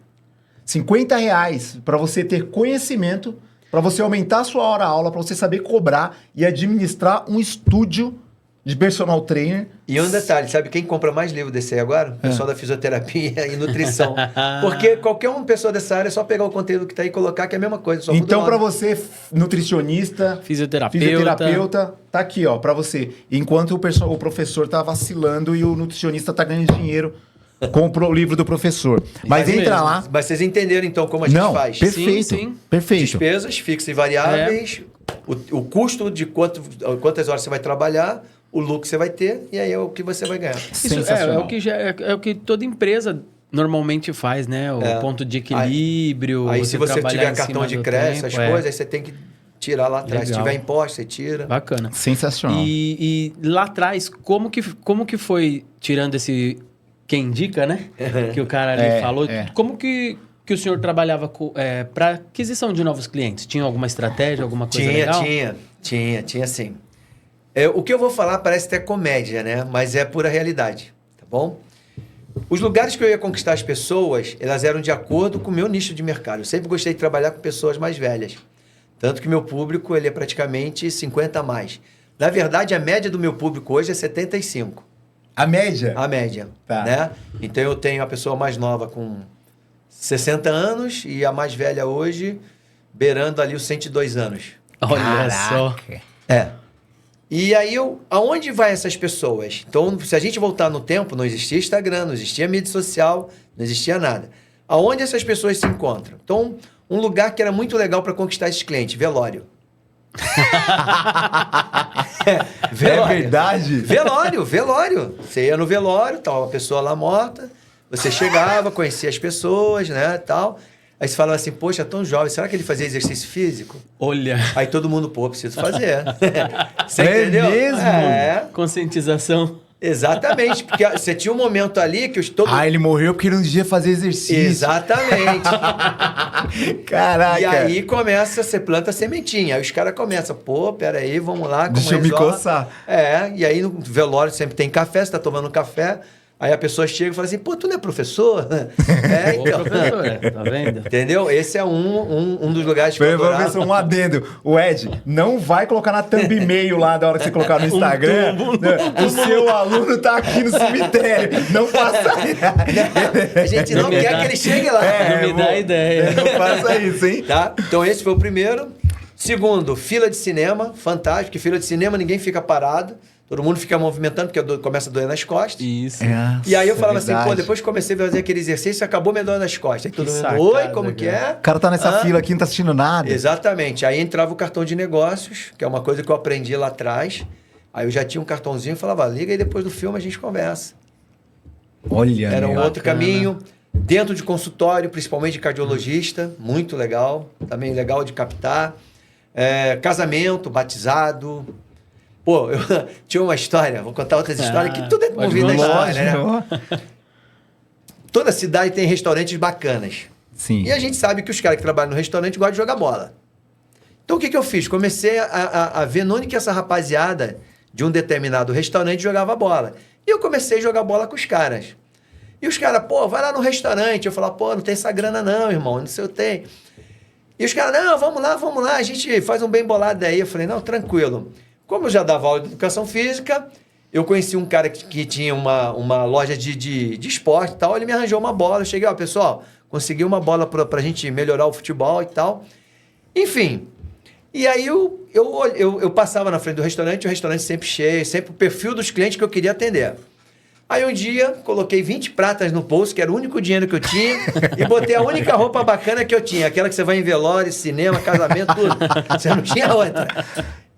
R$50 para você ter conhecimento, para você aumentar a sua hora-aula, para você saber cobrar e administrar um estúdio de personal trainer. E um detalhe, sabe quem compra mais livro desse aí agora? O pessoal da fisioterapia e nutrição. Porque qualquer uma pessoa dessa área é só pegar o conteúdo que tá aí e colocar, que é a mesma coisa. Só Então, para você, nutricionista, fisioterapeuta, tá aqui, ó, para você. Enquanto o professor tá vacilando e o nutricionista tá ganhando dinheiro, compra o livro do professor. Mas entra mesmo. lá. Mas vocês entenderam, então, como a gente faz. Perfeito, Sim. perfeito. Despesas fixas e variáveis, o custo de quantas horas você vai trabalhar, o lucro que você vai ter, e aí é o que você vai ganhar. Isso Sensacional. é o que toda empresa normalmente faz, né? O ponto de equilíbrio. Aí se você trabalhar tiver em cartão cima de do crédito, tempo, essas coisas, aí você tem que tirar lá atrás. Legal. Se tiver imposto, você tira. Bacana. Sensacional. E lá atrás, como que foi, tirando esse quem indica, né? Que o cara ali falou. Como que o senhor trabalhava para aquisição de novos clientes? Tinha alguma estratégia, alguma coisa legal? Tinha sim. O que eu vou falar parece até comédia, né? Mas é pura realidade, tá bom? Os lugares que eu ia conquistar as pessoas, elas eram de acordo com o meu nicho de mercado. Eu sempre gostei de trabalhar com pessoas mais velhas. Tanto que meu público, ele é praticamente 50 a mais. Na verdade, a média do meu público hoje é 75. A média? A média, Tá. né? Então, eu tenho a pessoa mais nova com 60 anos e a mais velha hoje beirando ali os 102 anos. Olha só. É. E aí, aonde vai essas pessoas? Então, se a gente voltar no tempo, não existia Instagram, não existia mídia social, não existia nada. Aonde essas pessoas se encontram? Então, um lugar que era muito legal para conquistar esses clientes, velório. É verdade? Velório. Você ia no velório, tava uma pessoa lá morta, você chegava, conhecia as pessoas, né, tal. Aí você falava assim, poxa, tão jovem, será que ele fazia exercício físico? Olha. Aí todo mundo, pô, preciso fazer. Você É entendeu? mesmo? É, Conscientização. exatamente. Porque você tinha um momento ali que ele morreu porque não devia fazer exercício. Exatamente. Caraca. E aí você planta a sementinha. Aí os caras começam, pô, peraí, vamos lá. Deixa eu me coçar. E aí no velório sempre tem café, você tá tomando café. Aí a pessoa chega e fala assim, pô, tu não é professor? Ô, professor, tá vendo? Entendeu? Esse é um dos lugares que eu adorava. Professor, um adendo. O Ed, não vai colocar na thumb e-mail lá da hora que você colocar no Instagram. O seu aluno tá aqui no cemitério. Não faça isso. A gente não quer que ele chegue lá. Não me dá ideia. Não faça isso, hein? Tá? Então esse foi o primeiro. Segundo, fila de cinema. Fantástico. Que fila de cinema ninguém fica parado. Todo mundo fica movimentando, porque começa a doer nas costas. Isso. E aí eu falava assim, verdade. pô, depois que comecei a fazer aquele exercício, acabou me doendo nas costas. Aí todo mundo, sacada, oi, como que cara. é? O cara tá nessa fila aqui, não tá assistindo nada. Exatamente. Aí entrava o cartão de negócios, que é uma coisa que eu aprendi lá atrás. Aí eu já tinha um cartãozinho e falava, liga aí depois do filme a gente conversa. Olha, Era um meu. outro caminho. Dentro de consultório, principalmente de cardiologista, muito legal. Também legal de captar. Casamento, batizado. Pô, eu tinha uma história, vou contar outras histórias, que tudo é movido na história, né? Toda cidade tem restaurantes bacanas. Sim. E a gente sabe que os caras que trabalham no restaurante gostam de jogar bola. Então, o que eu fiz? Comecei a ver onde que essa rapaziada de um determinado restaurante jogava bola. E eu comecei a jogar bola com os caras. E os caras, pô, vai lá no restaurante. Eu falava, pô, não tem essa grana não, irmão, não sei o que eu tenho. E os caras, não, vamos lá, a gente faz um bem bolado daí. Eu falei, não, tranquilo. Como eu já dava aula de educação física, eu conheci um cara que tinha uma loja de esporte e tal, ele me arranjou uma bola. Eu cheguei, ó, pessoal, consegui uma bola pra gente melhorar o futebol e tal. Enfim, e aí eu passava na frente do restaurante, o restaurante sempre cheio, sempre o perfil dos clientes que eu queria atender. Aí um dia, coloquei 20 pratas no bolso, que era o único dinheiro que eu tinha, e botei a única roupa bacana que eu tinha, aquela que você vai em velório, cinema, casamento, tudo. Você não tinha outra.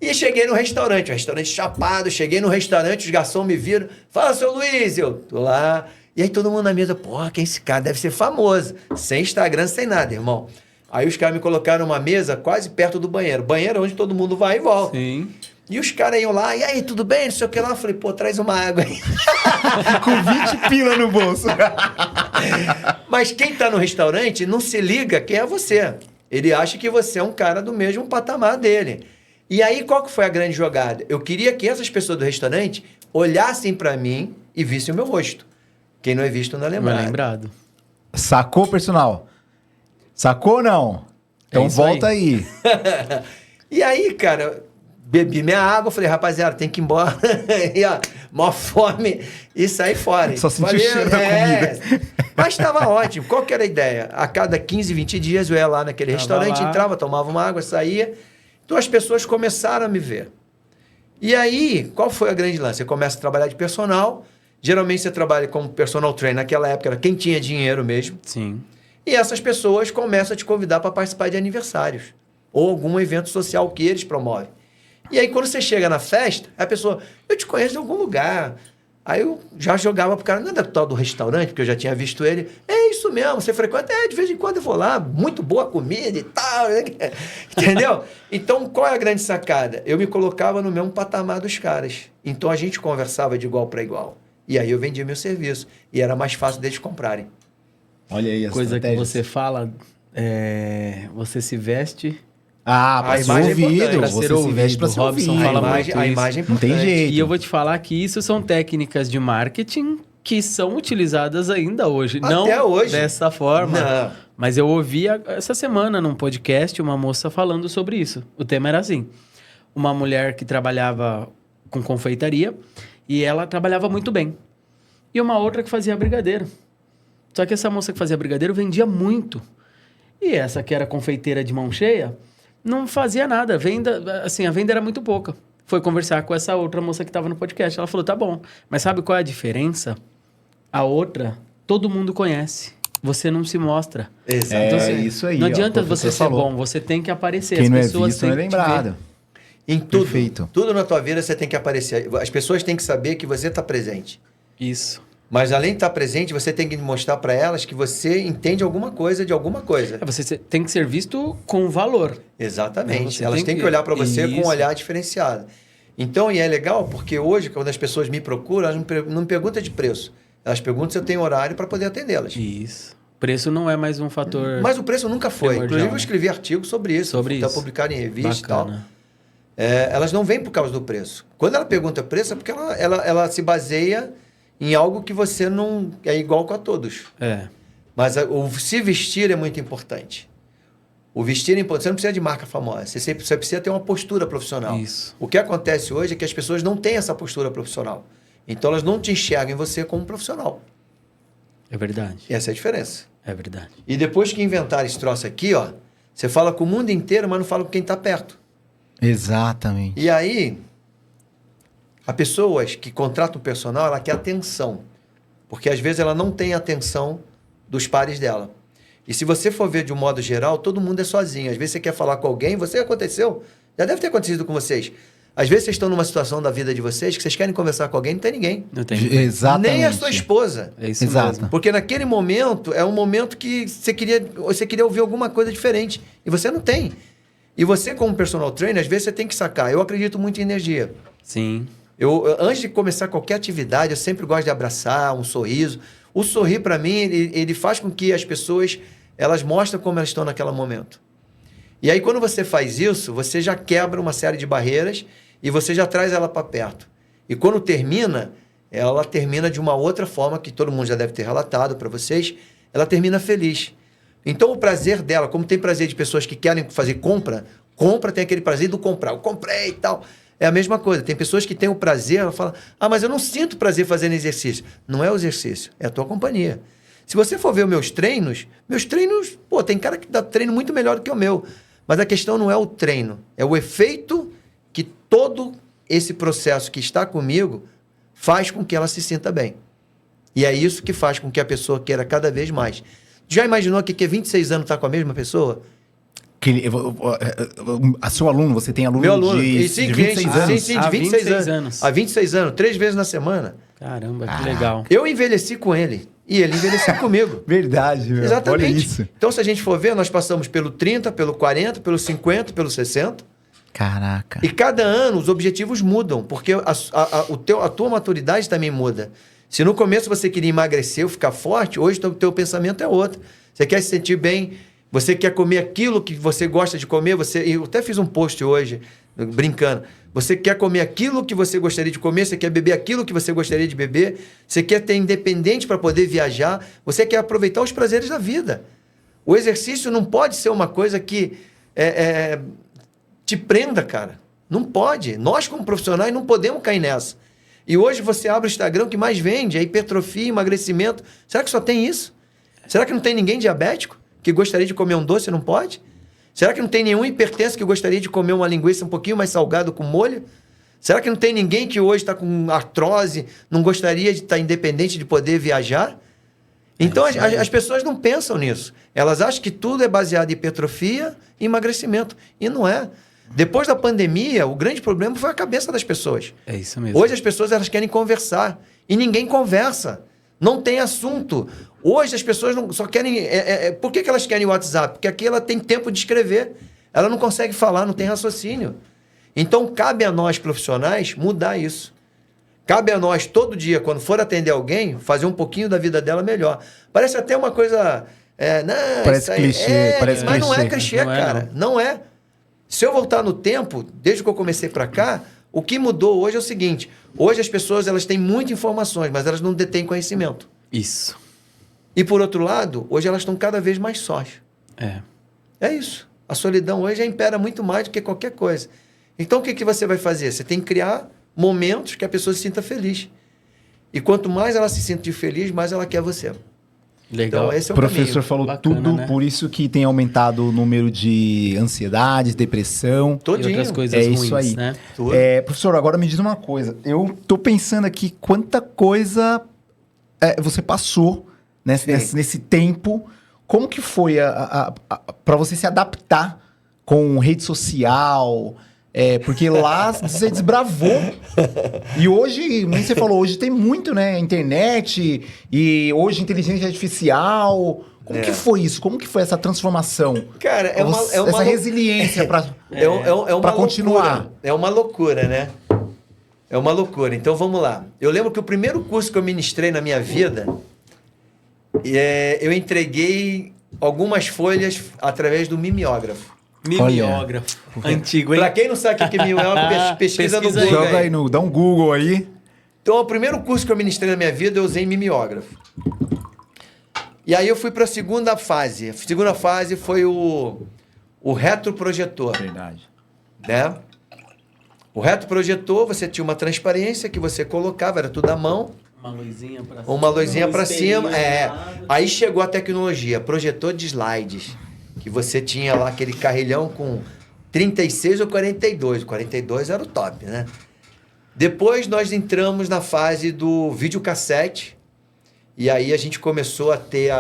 E cheguei no restaurante, o restaurante chapado, cheguei no restaurante, os garçons me viram, fala, seu Luiz, eu tô lá. E aí todo mundo na mesa, pô, quem é esse cara? Deve ser famoso. Sem Instagram, sem nada, irmão. Aí os caras me colocaram numa mesa quase perto do banheiro. Banheiro onde todo mundo vai e volta. Sim. E os caras iam lá, e aí, tudo bem? Não sei o que lá. Eu falei, pô, traz uma água aí. Com 20 pila no bolso. Mas quem tá no restaurante não se liga quem é você. Ele acha que você é um cara do mesmo patamar dele. E aí, qual que foi a grande jogada? Eu queria que essas pessoas do restaurante olhassem pra mim e vissem o meu rosto. Quem não é visto não é Não é lembrado. lembrado. Sacou, personal? Sacou ou não? Então isso volta aí. E aí, cara, bebi minha água, falei, rapaziada, tem que ir embora. E ó, mó fome e saí fora. Só senti o cheiro da comida. Mas estava ótimo. Qual que era a ideia? A cada 15, 20 dias eu ia lá naquele restaurante, entrava, tomava uma água, saía. Então as pessoas começaram a me ver. E aí, qual foi a grande lance? Você começa a trabalhar de personal. Geralmente você trabalha como personal trainer. Naquela época era quem tinha dinheiro mesmo. Sim. E essas pessoas começam a te convidar para participar de aniversários. Ou algum evento social que eles promovem. E aí, quando você chega na festa, a pessoa, eu te conheço de algum lugar. Aí eu já jogava pro cara, não é da tal do restaurante, porque eu já tinha visto ele. É isso mesmo, você frequenta? De vez em quando eu vou lá, muito boa comida e tal. Entendeu? Então, qual é a grande sacada? Eu me colocava no mesmo patamar dos caras. Então, a gente conversava de igual para igual. E aí eu vendia meu serviço. E era mais fácil deles comprarem. Olha aí as Coisa estratégias. que você fala, você se veste... Para ser imagem é ouvido. importante. Pra Você ser se ouvido. veste para ser Robson ouvido. fala A muito imagem é Não tem importante. jeito. E eu vou te falar que isso são técnicas de marketing que são utilizadas ainda hoje. Até não hoje. dessa forma. Não. Mas eu ouvi essa semana num podcast uma moça falando sobre isso. O tema era assim. Uma mulher que trabalhava com confeitaria e ela trabalhava muito bem. E uma outra que fazia brigadeiro. Só que essa moça que fazia brigadeiro vendia muito. E essa que era confeiteira de mão cheia não fazia nada. A venda era muito pouca. Foi conversar com essa outra moça que estava no podcast. Ela falou, tá bom. Mas sabe qual é a diferença? A outra, todo mundo conhece. Você não se mostra. Exato. É, Então, assim, isso aí. não ó, adianta o você professor ser falou. bom. Você tem que aparecer. Quem As não é pessoas visto não é têm que te ver. lembrado. Em tudo. Perfeito. Tudo na tua vida você tem que aparecer. As pessoas têm que saber que você está presente. Isso. Mas além de estar presente, você tem que mostrar para elas que você entende alguma coisa de alguma coisa. Você tem que ser visto com valor. Exatamente. Você Elas tem têm que que- olhar para você com um Isso. olhar diferenciado. Então, e é legal porque hoje, quando as pessoas me procuram, elas não me perguntam de preço. Elas perguntam se eu tenho horário para poder atendê-las. Isso. Preço não é mais um fator... Mas o preço nunca foi. Primordial, Inclusive, eu né? escrevi artigos sobre isso. Sobre tá isso. publicado em revista e tal. Bacana. Elas não vêm por causa do preço. Quando ela pergunta preço, é porque ela se baseia em algo que você não é igual com a todos. É. Mas o se vestir é muito importante. O vestir é importante. Você não precisa de marca famosa. Você precisa ter uma postura profissional. Isso. O que acontece hoje é que as pessoas não têm essa postura profissional. Então, elas não te enxergam em você como profissional. É verdade. Essa é a diferença. É verdade. E depois que inventaram esse troço aqui, ó, você fala com o mundo inteiro, mas não fala com quem está perto. Exatamente. E aí, a pessoas que contratam o personal, ela quer atenção. Porque às vezes ela não tem atenção dos pares dela. E se você for ver de um modo geral, todo mundo é sozinho. Às vezes você quer falar com alguém, aconteceu, já deve ter acontecido com vocês. Às vezes vocês estão numa situação da vida de vocês que vocês querem conversar com alguém, não tem ninguém. Não tem... Exatamente. Nem a sua esposa. É isso Exato. mesmo. Porque naquele momento, é um momento que você queria ouvir alguma coisa diferente. E você não tem. E você, como personal trainer, às vezes você tem que sacar. Eu acredito muito em energia. Sim. Antes de começar qualquer atividade, eu sempre gosto de abraçar, um sorriso. O sorrir, para mim, ele faz com que as pessoas elas mostrem como elas estão naquele momento. E aí, quando você faz isso, você já quebra uma série de barreiras e você já traz ela para perto. E quando termina, ela termina de uma outra forma, que todo mundo já deve ter relatado para vocês, ela termina feliz. Então, o prazer dela, como tem prazer de pessoas que querem fazer compra tem aquele prazer do comprar. Eu comprei e tal. É a mesma coisa. Tem pessoas que têm o prazer, ela fala, mas eu não sinto prazer fazendo exercício. Não é o exercício, é a tua companhia. Se você for ver os meus treinos, tem cara que dá treino muito melhor do que o meu. Mas a questão não é o treino, é o efeito que todo esse processo que está comigo faz com que ela se sinta bem. E é isso que faz com que a pessoa queira cada vez mais. Já imaginou que 26 anos está com a mesma pessoa? A seu aluno, você tem aluno, Meu aluno, de 26 anos? Sim, de 26 anos. Há 26 anos, 3 vezes na semana. Caramba, que legal. Eu envelheci com ele e ele envelheceu comigo. Verdade, meu. Exatamente. Olha isso. Então, se a gente for ver, nós passamos pelo 30, pelo 40, pelo 50, pelo 60. Caraca. E cada ano os objetivos mudam, porque a tua maturidade também muda. Se no começo você queria emagrecer ou ficar forte, hoje o teu pensamento é outro. Você quer se sentir bem, você quer comer aquilo que você gosta de comer. Eu até fiz um post hoje, brincando. Você quer comer aquilo que você gostaria de comer, você quer beber aquilo que você gostaria de beber, você quer ter independente para poder viajar, você quer aproveitar os prazeres da vida. O exercício não pode ser uma coisa que te prenda, cara. Não pode. Nós, como profissionais, não podemos cair nessa. E hoje você abre o Instagram, o que mais vende é hipertrofia, emagrecimento. Será que só tem isso? Será que não tem ninguém diabético que gostaria de comer um doce e não pode? Será que não tem nenhum hipertenso que gostaria de comer uma linguiça um pouquinho mais salgada com molho? Será que não tem ninguém que hoje está com artrose, não gostaria de estar independente de poder viajar? Então, as pessoas não pensam nisso. Elas acham que tudo é baseado em hipertrofia e emagrecimento. E não é. Depois da pandemia, o grande problema foi a cabeça das pessoas. É isso mesmo. Hoje as pessoas elas querem conversar. E ninguém conversa. Não tem assunto. Hoje as pessoas não, só querem... por que elas querem o WhatsApp? Porque aqui ela tem tempo de escrever. Ela não consegue falar, não tem raciocínio. Então, cabe a nós, profissionais, mudar isso. Cabe a nós, todo dia, quando for atender alguém, fazer um pouquinho da vida dela melhor. Parece até uma coisa... parece clichê. Parece mas clichê. não é clichê, cara. Não é. Se eu voltar no tempo, desde que eu comecei para cá, o que mudou hoje é o seguinte. Hoje as pessoas elas têm muitas informações, mas elas não detêm conhecimento. Isso. E, por outro lado, hoje elas estão cada vez mais sós. É isso. A solidão hoje impera muito mais do que qualquer coisa. Então, o que você vai fazer? Você tem que criar momentos que a pessoa se sinta feliz. E quanto mais ela se sente feliz, mais ela quer você. Legal. Então, esse é o professor caminho. falou Bacana, tudo, né? por isso que tem aumentado o número de ansiedade, depressão. E Todinho. outras coisas É ruins, isso aí. né? Tudo. Professor, agora me diz uma coisa. Eu tô pensando aqui quanta coisa você passou nesse tempo. Como que foi para você se adaptar com rede social? Porque lá você desbravou. E hoje, como você falou, hoje tem muito, né? Internet e hoje inteligência artificial. Como que foi isso? Como que foi essa transformação? Cara, essa resiliência para continuar. Loucura. É uma loucura, né? É uma loucura. Então, vamos lá. Eu lembro que o primeiro curso que eu ministrei na minha vida, eu entreguei algumas folhas através do mimeógrafo. Mimeógrafo. Antigo, hein? Pra quem não sabe o que é mimeógrafo, pesquisa no Google. Joga aí, dá um Google aí. Então, o primeiro curso que eu ministrei na minha vida, eu usei mimeógrafo. E aí eu fui para a segunda fase. A segunda fase foi o retroprojetor. Verdade. Né? O retroprojetor, você tinha uma transparência que você colocava, era tudo à mão. Uma luzinha pra cima. Uma luzinha para cima. espelhinho. Aí chegou a tecnologia, projetor de slides. Que você tinha lá aquele carrilhão com 36 ou 42. O 42 era o top, né? Depois nós entramos na fase do videocassete. E aí a gente começou a ter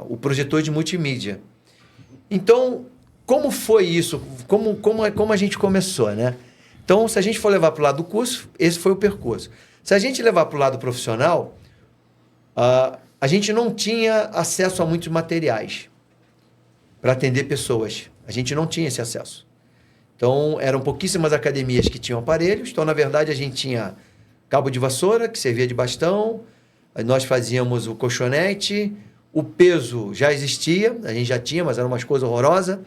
o projetor de multimídia. Então, como foi isso? Como a gente começou, né? Então, se a gente for levar para o lado do curso, esse foi o percurso. Se a gente levar para o lado profissional, a gente não tinha acesso a muitos materiais para atender pessoas. A gente não tinha esse acesso. Então, eram pouquíssimas academias que tinham aparelhos. Então, na verdade, a gente tinha cabo de vassoura, que servia de bastão. Nós fazíamos o colchonete. O peso já existia, a gente já tinha, mas era umas coisas horrorosas.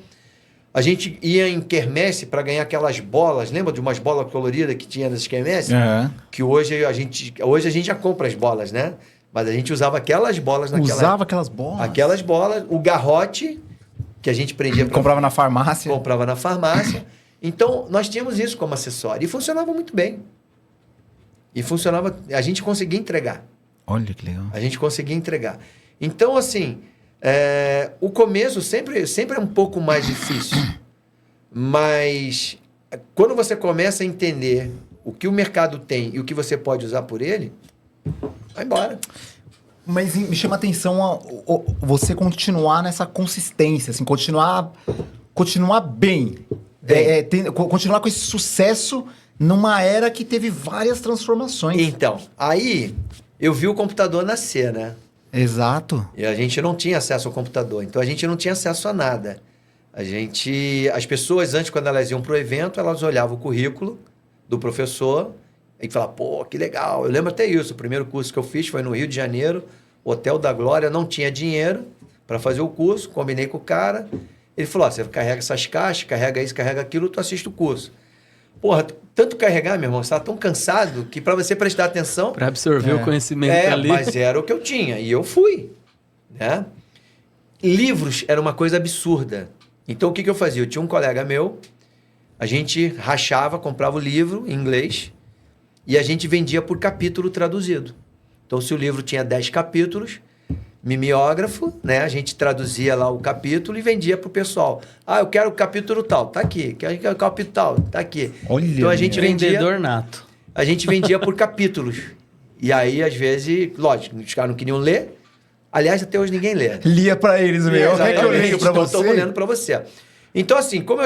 A gente ia em quermesse para ganhar aquelas bolas. Lembra de umas bolas coloridas que tinha nas quermesses? Uhum. Que hoje a gente já compra as bolas, né? Mas a gente usava aquelas bolas naquela... Usava aquelas bolas? Aquelas bolas. O garrote, que a gente prendia... Comprava na farmácia. Comprava na farmácia. Então, nós tínhamos isso como acessório. E funcionava muito bem. E funcionava... A gente conseguia entregar. Olha que legal. A gente conseguia entregar. Então, assim... o começo sempre é um pouco mais difícil. Mas... Quando você começa a entender o que o mercado tem e o que você pode usar por ele... Vai embora. Mas me chama a atenção você continuar nessa consistência, assim, continuar bem. Continuar com esse sucesso numa era que teve várias transformações. Então, aí eu vi o computador nascer, né? Exato. E a gente não tinha acesso ao computador, então a gente não tinha acesso a nada. As pessoas antes, quando elas iam para o evento, elas olhavam o currículo do professor e falavam, pô, que legal. Eu lembro até isso, o primeiro curso que eu fiz foi no Rio de Janeiro, Hotel da Glória, não tinha dinheiro para fazer o curso, combinei com o cara. Ele falou, você carrega essas caixas, carrega isso, carrega aquilo, tu assiste o curso. Porra, tanto carregar, meu irmão, você estava tão cansado que para você prestar atenção... Para absorver o conhecimento ali. Mas era o que eu tinha, e eu fui, né? Livros era uma coisa absurda. Então, o que eu fazia? Eu tinha um colega meu, a gente rachava, comprava o livro em inglês e a gente vendia por capítulo traduzido. Então, se o livro tinha 10 capítulos, mimeógrafo, né? A gente traduzia lá o capítulo e vendia para o pessoal. Eu quero o capítulo tal, tá aqui. Quero o capítulo tal, tá aqui. Olha, então, a gente vendedor nato. A gente vendia por capítulos. E aí, às vezes, lógico, os caras não queriam ler. Aliás, até hoje ninguém lê. Lia para eles mesmo. Quer que eu leio para você? Estou lendo para você. Então, assim, como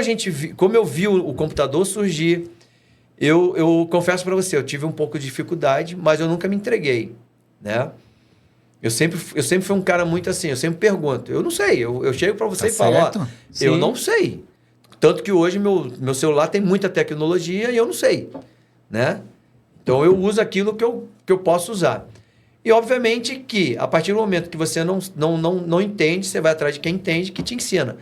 eu vi o computador surgir, eu confesso para você, eu tive um pouco de dificuldade, mas eu nunca me entreguei, né? Eu sempre fui um cara muito assim, eu sempre pergunto. Eu não sei, eu chego para você e falo, eu não sei. Tanto que hoje meu celular tem muita tecnologia e eu não sei, né? Então, eu uso aquilo que eu posso usar. E, obviamente, que a partir do momento que você não entende, você vai atrás de quem entende, que te ensina.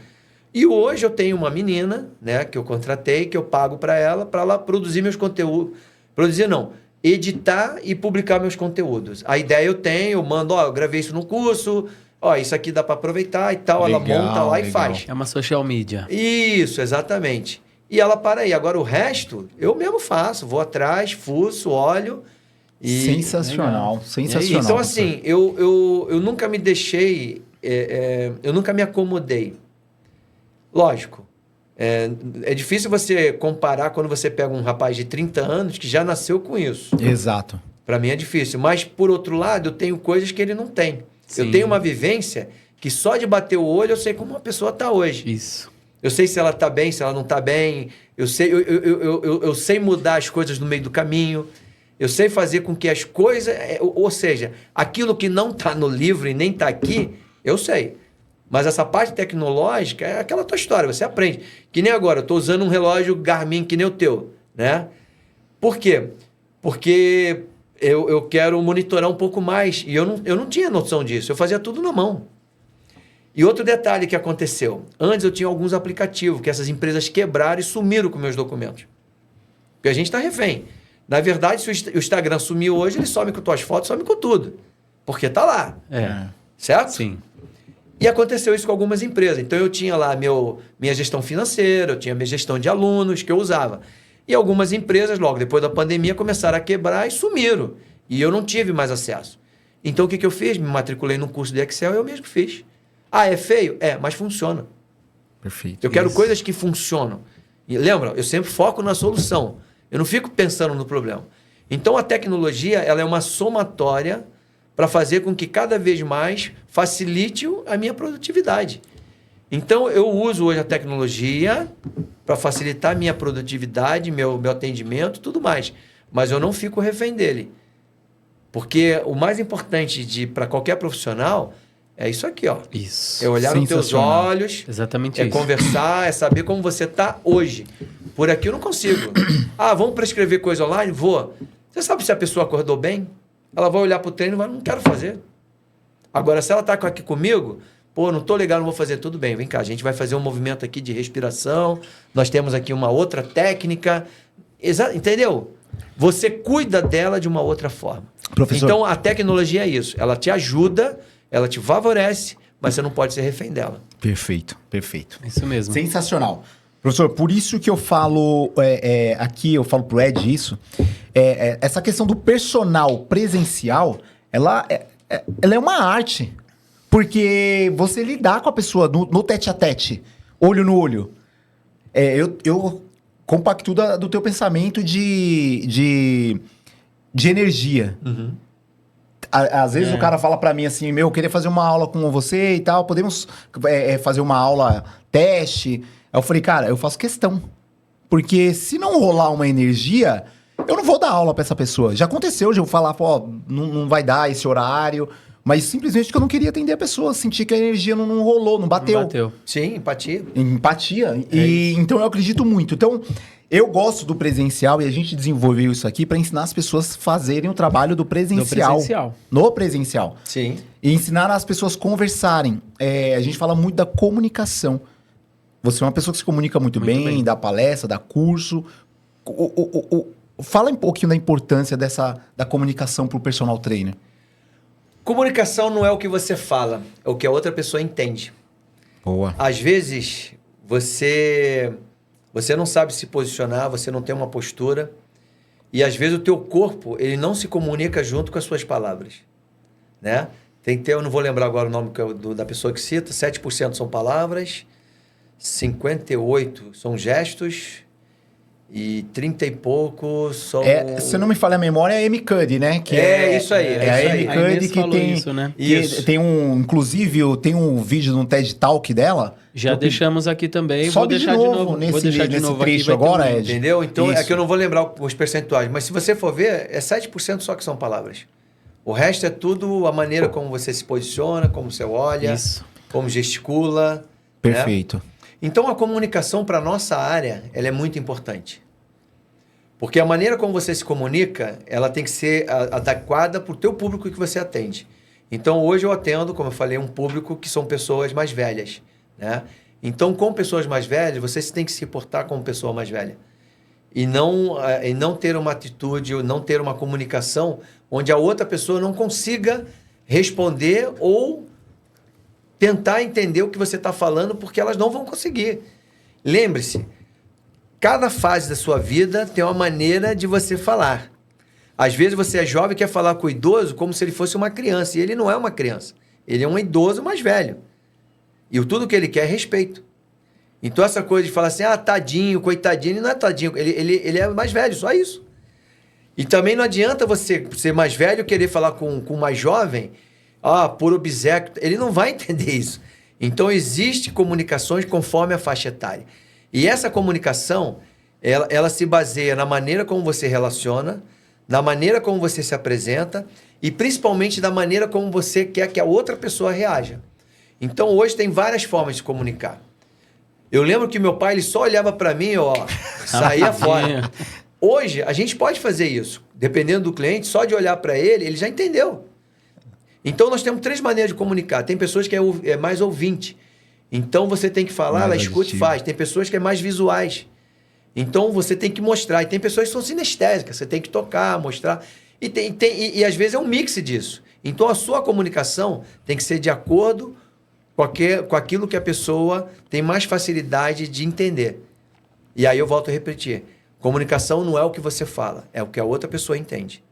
E hoje eu tenho uma menina, né, que eu contratei, que eu pago para ela produzir meus conteúdos. Produzir não, editar e publicar meus conteúdos. A ideia eu tenho, eu mando, eu gravei isso no curso, isso aqui dá para aproveitar e tal. Legal, ela monta lá e faz. É uma social media. Isso, exatamente. E ela para aí. Agora o resto, eu mesmo faço. Vou atrás, fuço, olho. Sensacional, sensacional. Então, assim, eu nunca me deixei... eu nunca me acomodei. Lógico. É difícil você comparar quando você pega um rapaz de 30 anos que já nasceu com isso. Exato. Para mim é difícil. Mas, por outro lado, eu tenho coisas que ele não tem. Sim. Eu tenho uma vivência que só de bater o olho eu sei como uma pessoa está hoje. Isso. Eu sei se ela está bem, se ela não está bem. Eu sei mudar as coisas no meio do caminho. Eu sei fazer com que as coisas... Ou seja, aquilo que não está no livro e nem está aqui, eu sei. Mas essa parte tecnológica é aquela tua história, você aprende. Que nem agora, eu estou usando um relógio Garmin que nem o teu, né? Por quê? Porque eu quero monitorar um pouco mais. E eu não tinha noção disso, eu fazia tudo na mão. E outro detalhe que aconteceu. Antes eu tinha alguns aplicativos que essas empresas quebraram e sumiram com meus documentos. Porque a gente está refém. Na verdade, se o Instagram sumiu hoje, ele some com tuas fotos, some com tudo. Porque tá lá. Certo? Sim. E aconteceu isso com algumas empresas. Então, eu tinha lá minha gestão financeira, eu tinha minha gestão de alunos que eu usava. E algumas empresas, logo depois da pandemia, começaram a quebrar e sumiram. E eu não tive mais acesso. Então, o que eu fiz? Me matriculei num curso de Excel e eu mesmo fiz. É feio? Mas funciona. Perfeito. Eu quero coisas que funcionam. E lembra, eu sempre foco na solução. Eu não fico pensando no problema. Então, a tecnologia ela é uma somatória para fazer com que cada vez mais facilite a minha produtividade. Então, eu uso hoje a tecnologia para facilitar a minha produtividade, meu atendimento, tudo mais. Mas eu não fico refém dele. Porque o mais importante para qualquer profissional é isso aqui, ó. Isso. É olhar nos teus olhos. Exatamente isso. É conversar, é saber como você está hoje. Por aqui eu não consigo. Vamos prescrever coisa online? Vou. Você sabe se a pessoa acordou bem? Ela vai olhar para o treino e vai, não quero fazer. Agora, se ela está aqui comigo, não estou legal, não vou fazer, tudo bem, vem cá, a gente vai fazer um movimento aqui de respiração, nós temos aqui uma outra técnica, entendeu? Você cuida dela de uma outra forma. Professor. Então, a tecnologia é isso, ela te ajuda, ela te favorece, mas você não pode ser refém dela. Perfeito, perfeito. Isso mesmo. Sensacional. Professor, por isso que eu falo aqui, eu falo pro Ed isso, essa questão do personal presencial, ela é uma arte, porque você lidar com a pessoa no tete-a-tete, olho no olho, eu compacto do teu pensamento de energia. Uhum. Às vezes o cara fala pra mim assim, eu queria fazer uma aula com você e tal, podemos fazer uma aula teste? Aí eu falei, cara, eu faço questão. Porque se não rolar uma energia, eu não vou dar aula pra essa pessoa. Já aconteceu de eu falar, não vai dar esse horário, mas simplesmente que eu não queria atender a pessoa, senti que a energia não rolou, não bateu. Não bateu. Sim, empatia. Empatia. Então eu acredito muito. Então, eu gosto do presencial e a gente desenvolveu isso aqui para ensinar as pessoas a fazerem o trabalho do presencial. No presencial. Sim. E ensinar as pessoas a conversarem. A gente fala muito da comunicação. Você é uma pessoa que se comunica muito bem, dá palestra, dá curso. Fala um pouquinho da importância da comunicação para o personal trainer. Comunicação não é o que você fala, é o que a outra pessoa entende. Boa. Às vezes, você não sabe se posicionar, você não tem uma postura. E às vezes o teu corpo, ele não se comunica junto com as suas palavras, né? Tem que ter, eu não vou lembrar agora o nome da pessoa que cita, 7% são palavras, 58% são gestos e 30 e pouco são... se não me falha a memória, é a Amy né? Que isso aí. É a Amy Cuddy que tem... Isso, né? Que tem inclusive, tem um vídeo no TED Talk dela. Já deixamos aqui também. Sobe vou deixar de novo nesse aqui, trecho agora, Ed. Entendeu? Então, Isso. é que eu não vou lembrar os percentuais, mas se você for ver, é 7% só que são palavras. O resto é tudo a maneira como você se posiciona, como você olha, como gesticula. Perfeito. Né? Então, a comunicação para a nossa área, ela é muito importante. Porque a maneira como você se comunica, ela tem que ser adequada para o teu público que você atende. Então, hoje eu atendo, como eu falei, um público que são pessoas mais velhas. Né? Então, com pessoas mais velhas, você tem que se portar como pessoa mais velha. E não ter uma atitude, ou não ter uma comunicação onde a outra pessoa não consiga responder ou tentar entender o que você está falando, porque elas não vão conseguir. Lembre-se, cada fase da sua vida tem uma maneira de você falar. Às vezes você é jovem e quer falar com o idoso como se ele fosse uma criança. E ele não é uma criança. Ele é um idoso mais velho. E tudo que ele quer é respeito. Então essa coisa de falar assim, tadinho, coitadinho, ele não é tadinho. Ele é mais velho, só isso. E também não adianta você ser mais velho e querer falar com o mais jovem, por obséquio. Ele não vai entender isso. Então existe comunicações conforme a faixa etária. E essa comunicação, ela se baseia na maneira como você relaciona, na maneira como você se apresenta e principalmente da maneira como você quer que a outra pessoa reaja. Então hoje tem várias formas de comunicar. Eu lembro que meu pai ele só olhava para mim, saía fora. Hoje a gente pode fazer isso, dependendo do cliente, só de olhar para ele já entendeu. Então nós temos 3 maneiras de comunicar. Tem pessoas que é mais ouvinte. Então você tem que falar, ela escuta e faz. Tem pessoas que é mais visuais. Então você tem que mostrar. E tem pessoas que são sinestésicas, você tem que tocar, mostrar. E às vezes é um mix disso. Então a sua comunicação tem que ser de acordo com aquilo que a pessoa tem mais facilidade de entender. E aí eu volto a repetir. Comunicação não é o que você fala, é o que a outra pessoa entende.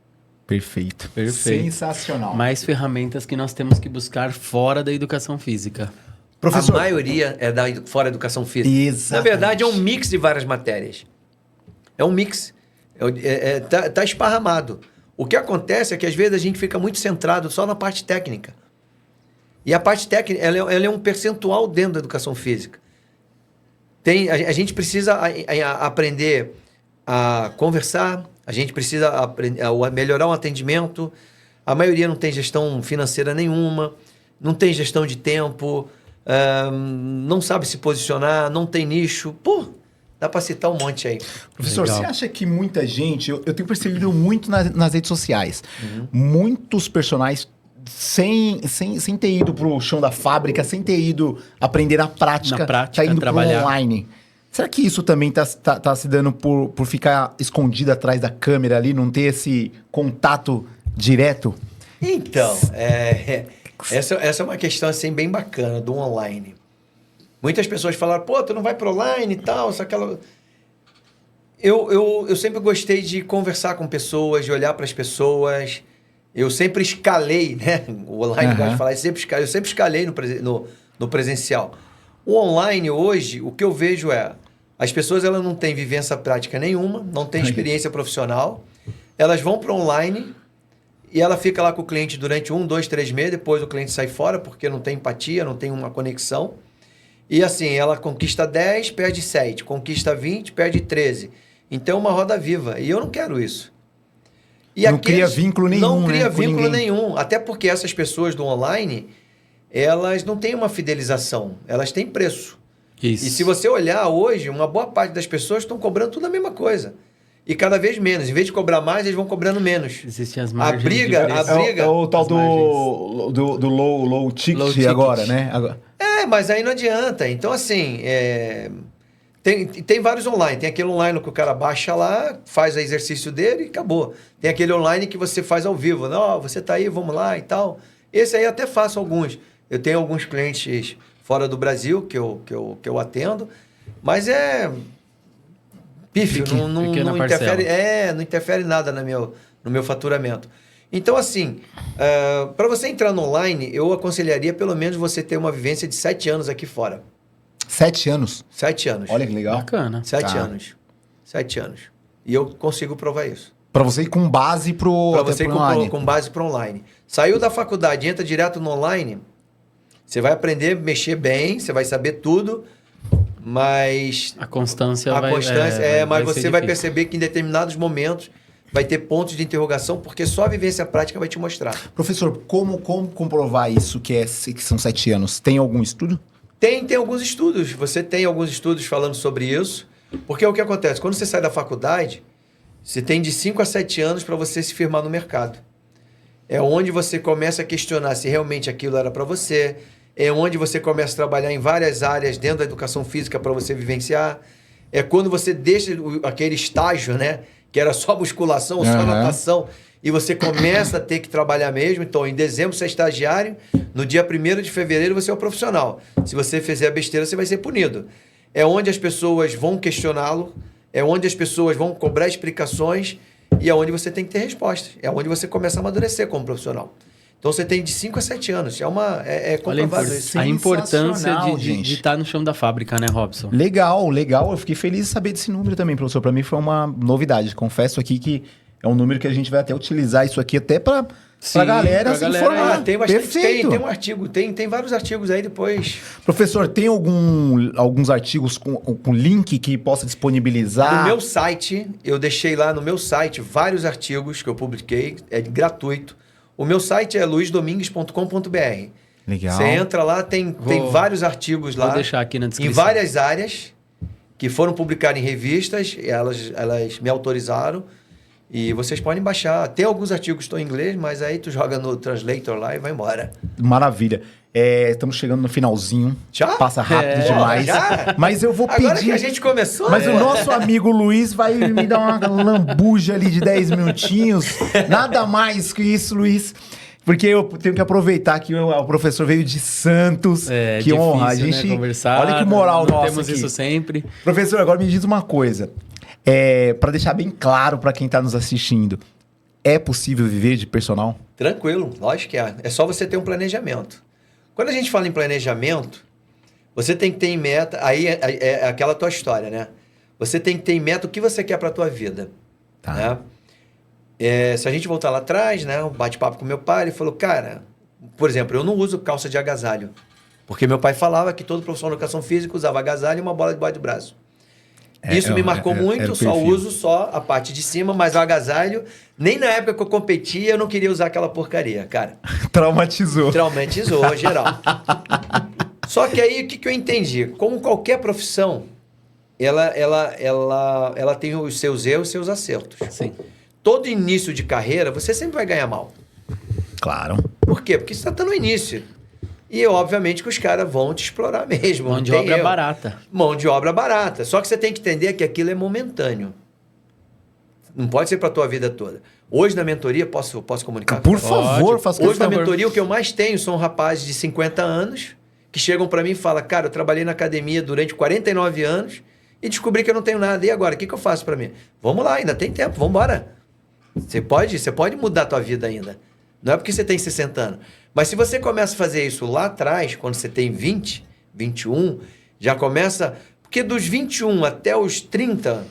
Perfeito. Sensacional. Mais ferramentas que nós temos que buscar fora da educação física. Professor, a maioria é fora da educação física. Exatamente. Na verdade, é um mix de várias matérias. É um mix. Tá esparramado. O que acontece é que, às vezes, a gente fica muito centrado só na parte técnica. E a parte técnica, ela é um percentual dentro da educação física. A gente precisa aprender a conversar, a gente precisa melhorar o atendimento. A maioria não tem gestão financeira nenhuma, não tem gestão de tempo, não sabe se posicionar, não tem nicho. Dá para citar um monte aí. Professor, Legal. Você acha que muita gente... Eu tenho percebido muito nas redes sociais. Muitos personagens sem ter ido para o chão da fábrica, sem ter ido aprender na prática tá indo para o online. Será que isso também tá se dando por ficar escondido atrás da câmera ali, não ter esse contato direto? Então, essa é uma questão assim, bem bacana do online. Muitas pessoas falaram, tu não vai pro online e tal, Eu sempre gostei de conversar com pessoas, de olhar para as pessoas. Eu sempre escalei, né? O online, gosto de falar, eu sempre escalei no presencial. O online hoje, o que eu vejo as pessoas elas não têm vivência prática nenhuma, não têm experiência profissional, elas vão para online e ela fica lá com o cliente durante 1, 2, 3 meses, depois o cliente sai fora porque não tem empatia, não tem uma conexão. E assim, ela conquista 10, perde 7, conquista 20, perde 13. Então é uma roda viva. E eu não quero isso. E não cria vínculo nenhum. Não cria vínculo nenhum. Até porque essas pessoas do online, elas não têm uma fidelização. Elas têm preço. Isso. E se você olhar hoje, uma boa parte das pessoas estão cobrando tudo a mesma coisa. E cada vez menos. Em vez de cobrar mais, eles vão cobrando menos. Existem as margens. A briga... É o tal do low ticket agora, né? Mas aí não adianta. Então, assim... Tem vários online. Tem aquele online que o cara baixa lá, faz o exercício dele e acabou. Tem aquele online que você faz ao vivo. Não, você tá aí, vamos lá e tal. Esse aí até faço alguns. Eu tenho alguns clientes fora do Brasil que eu atendo. Mas é pífio, não interfere nada no meu faturamento. Então, assim, para você entrar no online, eu aconselharia pelo menos você ter uma vivência de 7 anos aqui fora. 7 anos? 7 anos. Olha que legal. Bacana. 7 anos. 7 anos. E eu consigo provar isso. Para você ir com base Para você ir com base para online. Saiu da faculdade, entra direto no online, você vai aprender a mexer bem, você vai saber tudo, mas... A constância mas você vai perceber que em determinados momentos vai ter pontos de interrogação, porque só a vivência prática vai te mostrar. Professor, como comprovar isso que são 7 anos? Tem algum estudo? Tem alguns estudos. Você tem alguns estudos falando sobre isso. Porque o que acontece? Quando você sai da faculdade, você tem de 5 a 7 anos para você se firmar no mercado. É onde você começa a questionar se realmente aquilo era para você. É onde você começa a trabalhar em várias áreas dentro da educação física para você vivenciar. É quando você deixa aquele estágio, né? Que era só musculação, só natação, e você começa a ter que trabalhar mesmo. Então, em dezembro você é estagiário, no dia 1º de fevereiro você é o profissional. Se você fizer a besteira, você vai ser punido. É onde as pessoas vão questioná-lo, é onde as pessoas vão cobrar explicações e é onde você tem que ter respostas. É onde você começa a amadurecer como profissional. Então, você tem de 5 a 7 anos. É comprovado isso. A importância de estar no chão da fábrica, né, Robson? Legal. Eu fiquei feliz de saber desse número também, professor. Para mim foi uma novidade. Confesso aqui que é um número que a gente vai até utilizar isso aqui até para a galera se informar. Tem bastante, perfeito. Tem um artigo, tem vários artigos aí depois. Professor, tem alguns artigos com link que possa disponibilizar? No meu site, eu deixei lá no meu site vários artigos que eu publiquei, é gratuito. O meu site é luizdomingues.com.br. Legal. Você entra lá, tem vários artigos lá. Vou deixar aqui na descrição. Em várias áreas que foram publicadas em revistas, elas me autorizaram. E vocês podem baixar. Tem alguns artigos que estão em inglês, mas aí tu joga no Translator lá e vai embora. Maravilha. Estamos chegando no finalzinho. Já? Passa rápido demais. Já? Mas eu vou pedir... Agora que a gente começou... Mas o nosso amigo Luiz vai me dar uma lambuja ali de 10 minutinhos. Nada mais que isso, Luiz. Porque eu tenho que aproveitar que o professor veio de Santos. Que difícil, honra. A gente... né, conversar. Olha que moral nossa temos aqui. isso sempre. Professor, agora me diz uma coisa. Para deixar bem claro para quem está nos assistindo. É possível viver de personal? Tranquilo, lógico que é. É só você ter um planejamento. Quando a gente fala em planejamento, você tem que ter em meta... Aí é aquela tua história, né? Você tem que ter em meta o que você quer para a tua vida. Tá. Né? Se a gente voltar lá atrás, né? Um bate-papo com meu pai, ele falou, cara... Por exemplo, eu não uso calça de agasalho. Porque meu pai falava que todo profissional de educação física usava agasalho e uma bola debaixo do braço. Isso me marcou muito, só uso só a parte de cima, mas o agasalho, nem na época que eu competia, eu não queria usar aquela porcaria, cara. Traumatizou, geral. Só que aí, o que eu entendi? Como qualquer profissão, ela tem os seus erros e seus acertos. Sim. Todo início de carreira, você sempre vai ganhar mal. Claro. Por quê? Porque você está no início. E, obviamente, que os caras vão te explorar mesmo. Mão de obra barata. Mão de obra barata. Só que você tem que entender que aquilo é momentâneo. Não pode ser para a tua vida toda. Hoje, na mentoria, posso comunicar? Por favor, faça Hoje, na mentoria, o que eu mais tenho são rapazes de 50 anos que chegam para mim e falam, cara, eu trabalhei na academia durante 49 anos e descobri que eu não tenho nada. E agora? O que eu faço para mim? Vamos lá, ainda tem tempo, vamos embora. Você pode mudar a tua vida ainda. Não é porque você tem 60 anos. Mas se você começa a fazer isso lá atrás, quando você tem 20, 21, já começa... Porque dos 21 até os 30,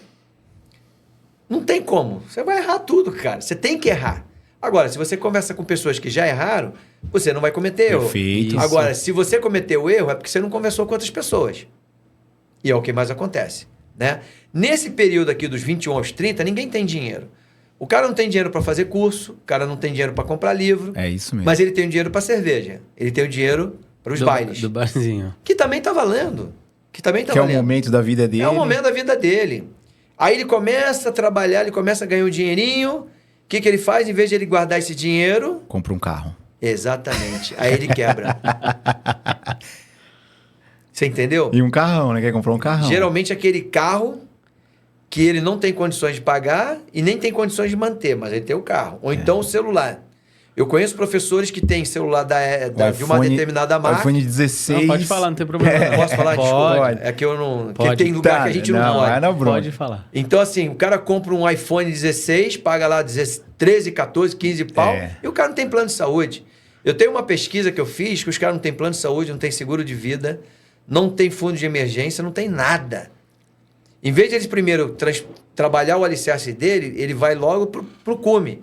não tem como. Você vai errar tudo, cara. Você tem que errar. Agora, se você conversa com pessoas que já erraram, você não vai cometer erro. Perfeito. Isso. Agora, se você cometeu erro, é porque você não conversou com outras pessoas. E é o que mais acontece, né? Nesse período aqui dos 21 aos 30, ninguém tem dinheiro. O cara não tem dinheiro para fazer curso, o cara não tem dinheiro para comprar livro. É isso mesmo. Mas ele tem o dinheiro para cerveja. Ele tem o dinheiro para os bailes. Do barzinho. Que também tá valendo. Que é o momento da vida dele. É o momento da vida dele. Aí ele começa a trabalhar, ele começa a ganhar um dinheirinho. O que ele faz? Em vez de ele guardar esse dinheiro... Compra um carro. Exatamente. Aí ele quebra. Você entendeu? E um carrão, né? Quer comprar um carrão. Geralmente aquele carro... que ele não tem condições de pagar e nem tem condições de manter, mas ele tem o carro. Ou então o celular. Eu conheço professores que têm celular de uma determinada marca. iPhone 16. Não, pode falar, não tem problema. Posso falar? Pode. Desculpa. É que eu não... Pode. Porque tem lugar que a gente não pode. Não, Pode falar. Então, assim, o cara compra um iPhone 16, paga lá 13, 14, 15 pau, e o cara não tem plano de saúde. Eu tenho uma pesquisa que eu fiz que os caras não têm plano de saúde, não tem seguro de vida, não tem fundo de emergência, não tem nada. Em vez de eles primeiro trabalhar o alicerce dele, ele vai logo pro cume.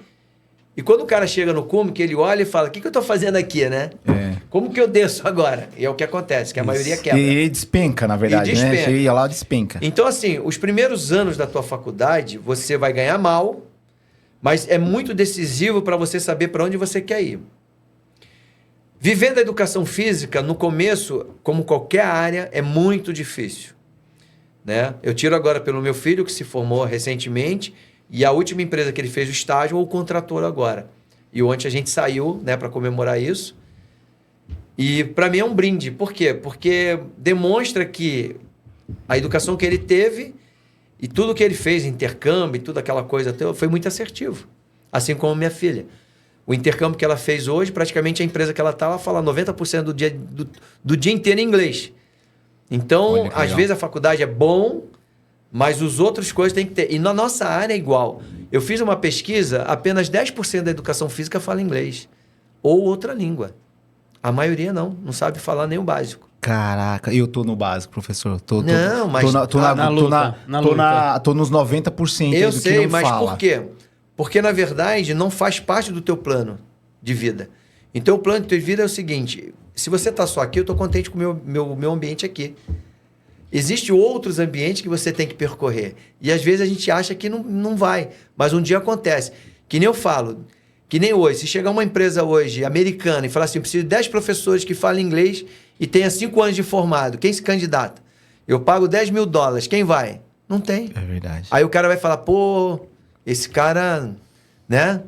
E quando o cara chega no cume, que ele olha e fala, o que eu estou fazendo aqui, né? Como que eu desço agora? E é o que acontece, que a maioria quebra. E ele despenca, na verdade, né? Chega lá, despenca. Então, assim, os primeiros anos da tua faculdade, você vai ganhar mal, mas é muito decisivo para você saber para onde você quer ir. Vivendo a educação física, no começo, como qualquer área, é muito difícil. Né? Eu tiro agora pelo meu filho, que se formou recentemente, e a última empresa que ele fez o estágio, ou o contrator agora. E ontem a gente saiu, né, para comemorar isso. E para mim é um brinde. Por quê? Porque demonstra que a educação que ele teve e tudo que ele fez, intercâmbio e tudo aquela coisa, foi muito assertivo. Assim como minha filha. O intercâmbio que ela fez hoje, praticamente a empresa que ela está, ela fala 90% do dia inteiro em inglês. Então, às vezes a faculdade é bom, mas os outros coisas tem que ter. E na nossa área é igual. Eu fiz uma pesquisa, apenas 10% da educação física fala inglês. Ou outra língua. A maioria não sabe falar nem o básico. Caraca, eu tô no básico, professor. Tô nos 90% eu do sei, que não mas fala. Por quê? Porque, na verdade, não faz parte do teu plano de vida. Então, o plano de tua vida é o seguinte, se você está só aqui, eu estou contente com o meu ambiente aqui. Existem outros ambientes que você tem que percorrer. E, às vezes, a gente acha que não vai. Mas um dia acontece. Que nem eu falo, que nem hoje. Se chegar uma empresa hoje, americana, e falar assim, eu preciso de 10 professores que falem inglês e tenha 5 anos de formado. Quem se candidata? Eu pago $10 mil. Quem vai? Não tem. É verdade. Aí o cara vai falar, pô, esse cara, né?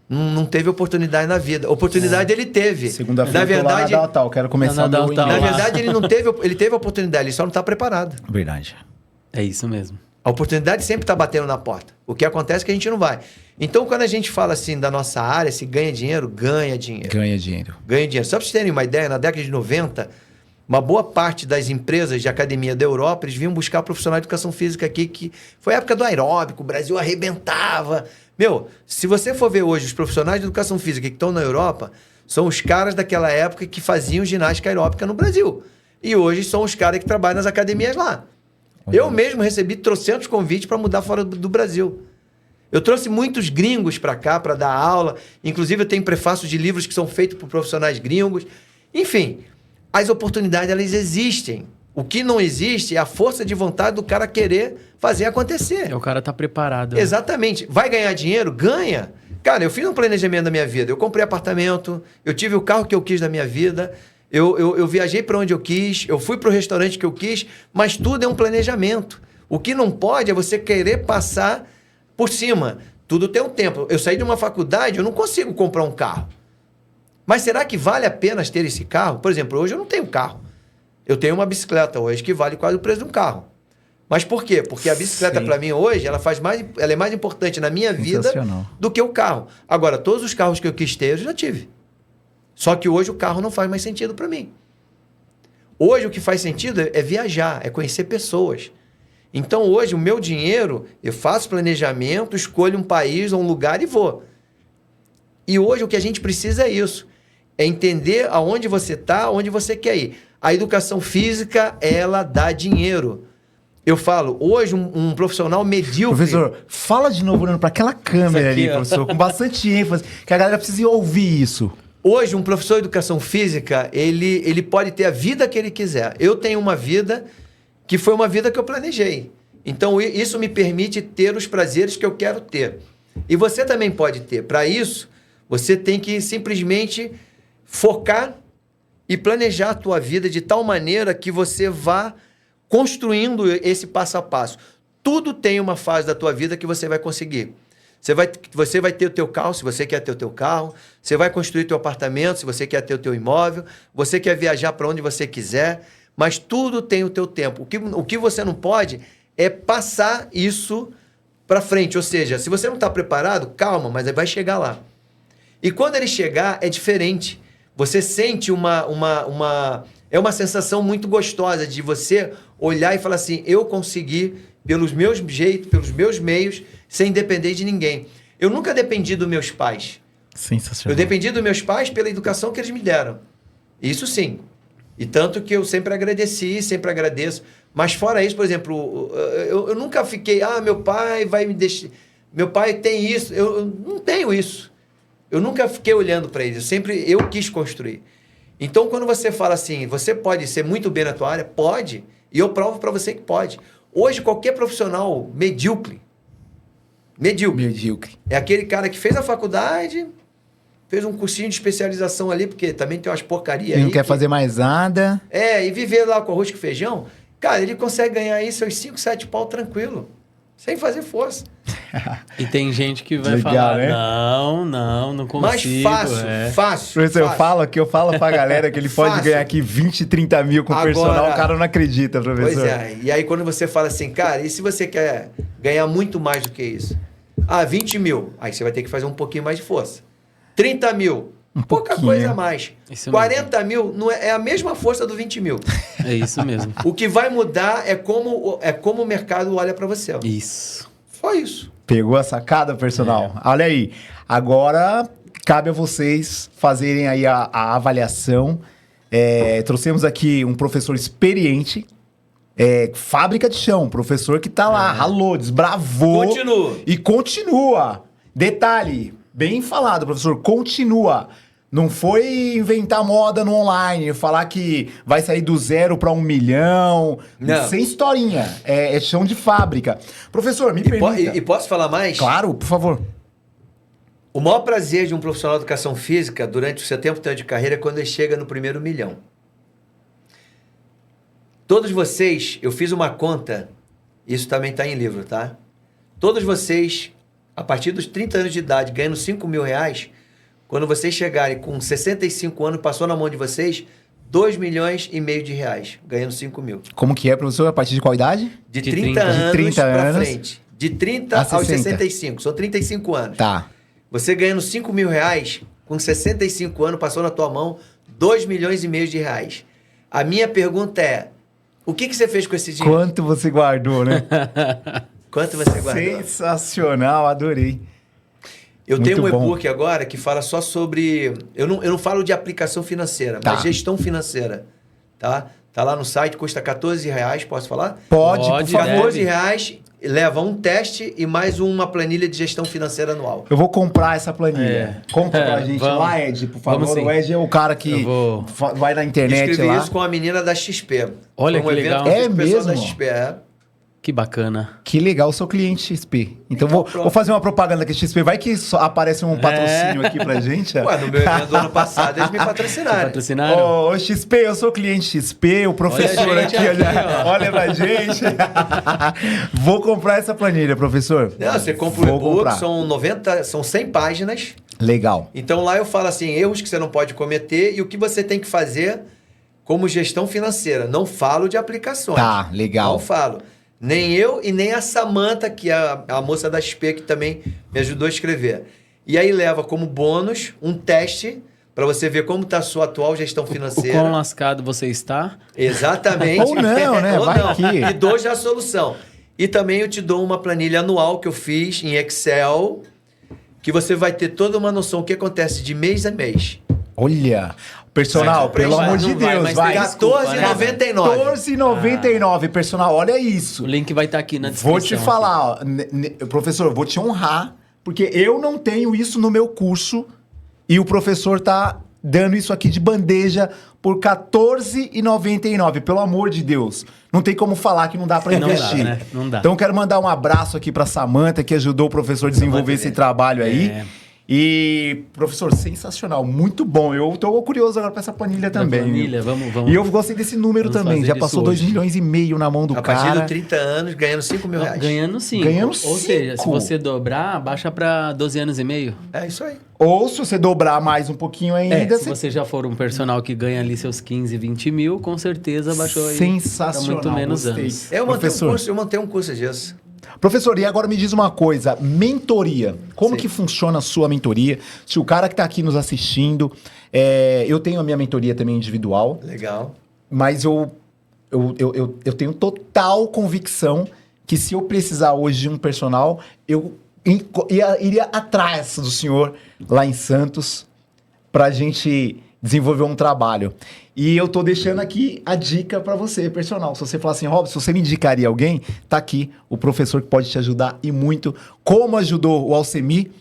Não teve oportunidade na vida. Oportunidade ele teve. Segunda-feira na verdade, lá na Daltal, quero começar na meu Daltal. inglês. na verdade, ele teve a oportunidade, ele só não está preparado. Verdade. É isso mesmo. A oportunidade sempre está batendo na porta. O que acontece é que a gente não vai. Então, quando a gente fala assim da nossa área, se ganha dinheiro, ganha dinheiro. Ganha dinheiro. Ganha dinheiro. Só para vocês terem uma ideia, na década de 90, uma boa parte das empresas de academia da Europa, eles vinham buscar profissional de educação física aqui, que foi a época do aeróbico, o Brasil arrebentava. Meu, se você for ver hoje os profissionais de educação física que estão na Europa, são os caras daquela época que faziam ginástica aeróbica no Brasil. E hoje são os caras que trabalham nas academias lá. Eu mesmo recebi trocentos convites para mudar fora do Brasil. Eu trouxe muitos gringos para cá para dar aula. Inclusive, eu tenho prefácios de livros que são feitos por profissionais gringos. Enfim, as oportunidades, elas existem. O que não existe é a força de vontade do cara querer fazer acontecer. O cara tá preparado. Né? Exatamente. Vai ganhar dinheiro? Ganha. Cara, eu fiz um planejamento da minha vida. Eu comprei apartamento, eu tive o carro que eu quis na minha vida, eu viajei para onde eu quis, eu fui para o restaurante que eu quis, mas tudo é um planejamento. O que não pode é você querer passar por cima. Tudo tem um tempo. Eu saí de uma faculdade, eu não consigo comprar um carro. Mas será que vale a pena ter esse carro? Por exemplo, hoje eu não tenho carro. Eu tenho uma bicicleta hoje que vale quase o preço de um carro. Mas por quê? Porque a bicicleta, para mim, hoje, ela é mais importante na minha vida do que o carro. Agora, todos os carros que eu quis ter, eu já tive. Só que hoje o carro não faz mais sentido para mim. Hoje o que faz sentido é viajar, é conhecer pessoas. Então, hoje, o meu dinheiro, eu faço planejamento, escolho um país, um lugar e vou. E hoje o que a gente precisa é isso. É entender aonde você está, aonde você quer ir. A educação física, ela dá dinheiro. Eu falo, hoje um profissional medíocre... Professor, fala de novo olhando para aquela câmera aqui, ali, professor, com bastante ênfase, que a galera precisa ouvir isso. Hoje, um professor de educação física, ele pode ter a vida que ele quiser. Eu tenho uma vida que foi uma vida que eu planejei. Então, isso me permite ter os prazeres que eu quero ter. E você também pode ter. Para isso, você tem que simplesmente focar e planejar a tua vida de tal maneira que você vá construindo esse passo a passo. Tudo tem uma fase da tua vida que você vai conseguir. Você vai ter o teu carro, se você quer ter o teu carro. Você vai construir teu apartamento, se você quer ter o teu imóvel. Você quer viajar para onde você quiser. Mas tudo tem o teu tempo. O que você não pode é passar isso para frente. Ou seja, se você não está preparado, calma, mas vai chegar lá. E quando ele chegar, é diferente. Você sente é uma sensação muito gostosa de você olhar e falar assim, eu consegui, pelos meus jeitos, pelos meus meios, sem depender de ninguém. Eu nunca dependi dos meus pais. Sensacional. Eu dependi dos meus pais pela educação que eles me deram. Isso sim. E tanto que eu sempre agradeci, sempre agradeço. Mas fora isso, por exemplo, eu nunca fiquei, meu pai vai me deixar... Meu pai tem isso. Eu não tenho isso. Eu nunca fiquei olhando para eles. Eu quis construir. Então, quando você fala assim, você pode ser muito bem na tua área? Pode. E eu provo para você que pode. Hoje, qualquer profissional medíocre, é aquele cara que fez a faculdade, fez um cursinho de especialização ali, porque também tem umas porcarias aí. Não quer fazer mais nada. E viver lá com arroz com feijão, cara, ele consegue ganhar aí seus 5, 7 pau tranquilo, sem fazer força. E tem gente que vai Legal, falar, né? não consigo. Mas fácil. Professor, eu falo pra galera que ele pode ganhar aqui 20, 30 mil com personal, o cara não acredita, professor. Pois é, e aí quando você fala assim, cara, e se você quer ganhar muito mais do que isso? 20 mil, aí você vai ter que fazer um pouquinho mais de força. 30 mil, pouca coisa a mais. Isso 40 mil não é a mesma força do 20 mil. É isso mesmo. O que vai mudar é como o mercado olha para você. Ó. Isso. Só isso. Pegou a sacada, personal? Olha aí. Agora, cabe a vocês fazerem aí a avaliação. Trouxemos aqui um professor experiente, fábrica de chão, professor que tá lá, ralou, desbravou. Continua. E continua. Detalhe, bem falado, professor, continua. Não foi inventar moda no online, falar que vai sair do 0 para 1 milhão. Não. Sem historinha. É chão de fábrica. Professor, me permita. E posso falar mais? Claro, por favor. O maior prazer de um profissional de educação física durante o seu tempo de carreira é quando ele chega no primeiro 1 milhão. Todos vocês, eu fiz uma conta, isso também está em livro, tá? Todos vocês, a partir dos 30 anos de idade, ganhando 5 mil reais, quando vocês chegarem com 65 anos, passou na mão de vocês 2 milhões e meio de reais, ganhando 5 mil. Como que é, professor? A partir de qual idade? De 30 anos para frente. De 30 a 60. aos 65. São 35 anos. Tá. Você ganhando 5 mil reais, com 65 anos, passou na tua mão 2 milhões e meio de reais. A minha pergunta é, o que você fez com esse dinheiro? Quanto você guardou, né? Quanto você guardou? Sensacional, adorei. Eu Muito tenho um bom. e-book agora que fala só sobre... Eu não falo de aplicação financeira, Tá. mas gestão financeira. Tá? Tá lá no site, custa R$14, posso falar? Pode, Pode, por favor. R$14, leva um teste e mais uma planilha de gestão financeira anual. Eu vou comprar essa planilha. Compra pra gente Vamos. lá, Ed, por favor. Vamos sim. O Ed é o cara que vai na internet Escrevi lá. isso com a menina da XP. Olha Foi que evento legal. que eu fiz É com o pessoal mesmo? Da XP, Que bacana. Que legal, sou cliente XP. Então Então, vou fazer uma propaganda aqui XP. Vai que só aparece um patrocínio aqui pra gente. Ué, no meu evento do ano passado eles me patrocinaram. Patrocinaram? Ô, XP, eu sou cliente XP, o professor Olha a gente aqui, aqui, ó. olha pra gente. Vou comprar essa planilha, professor. Não, você compra o Vou e-book, comprar. são 100 páginas. Legal. Então lá eu falo assim, erros que você não pode cometer e o que você tem que fazer como gestão financeira. Não falo de aplicações. Tá, legal. Não falo. Nem eu e nem a Samantha, que é a moça da XP, que também me ajudou a escrever. E aí leva como bônus um teste para você ver como está a sua atual gestão O financeira. quão lascado você está? Exatamente. Ou não, né? Ou Vai não. que- E dou já a solução. E também eu te dou uma planilha anual que eu fiz em Excel, que você vai ter toda uma noção do que acontece de mês a mês. Olha, personal, Vai, pelo não amor vai, de não vai, Deus, mas vai. tem desculpa, né? R$14,99, personal, olha isso. O link vai estar aqui na descrição. Vou te falar, ó, professor, vou te honrar, porque eu não tenho isso no meu curso e o professor tá dando isso aqui de bandeja por R$14,99, pelo amor de Deus. Não tem como falar que não dá para Não dá, investir. né? Não dá. Então quero mandar um abraço aqui para Samantha, que ajudou o professor a desenvolver esse trabalho aí. É. E, professor, sensacional, muito bom. Eu tô curioso agora para essa planilha também. Planilha, viu? vamos. E eu gostei desse número Vamos também. fazer Já isso passou hoje. 2,5 milhões na mão do A partir cara. de 30 anos, ganhando 5 mil reais. Ganhando 5. Ganhando Ou seja, se 5. você dobrar, baixa para 12 anos e meio. É isso aí. Ou se você dobrar mais um pouquinho ainda, Se você já for um personal que ganha ali seus 15, 20 mil, com certeza baixou aí. Sensacional, pra muito menos gostei. anos. Eu Professor. montei um curso disso. Professor, e agora me diz uma coisa, mentoria. Como Sim. que funciona a sua mentoria? Se o cara que está aqui nos assistindo, eu tenho a minha mentoria também individual, Legal. mas eu tenho total convicção que se eu precisar hoje de um personal, eu iria atrás do senhor lá em Santos para a gente desenvolver um trabalho. E eu tô deixando aqui a dica para você, personal. Se você falar assim, Robson, se você me indicaria alguém, tá aqui o professor que pode te ajudar e muito. Como ajudou o Alcemir.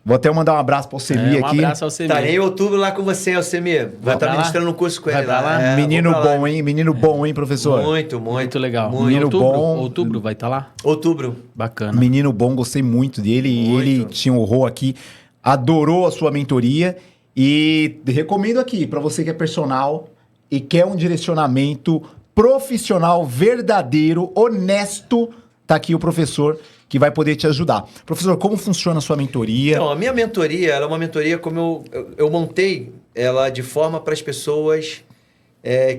Vou até mandar um abraço pro Alcemir aqui. Um abraço ao Alcemir. Estarei em outubro lá com você, Alcemir. Vai estar ministrando um curso com ele pra lá? É, Menino bom, hein? Menino bom, hein, professor? Muito legal. Menino bom. Outubro vai estar lá? Outubro. Bacana. Menino bom, gostei muito dele. E ele te honrou aqui, adorou a sua mentoria. E recomendo aqui, para você que é personal e quer um direcionamento profissional, verdadeiro, honesto, tá aqui o professor que vai poder te ajudar. Professor, como funciona a sua mentoria? Então, a minha mentoria, ela é uma mentoria como eu montei ela de forma para as pessoas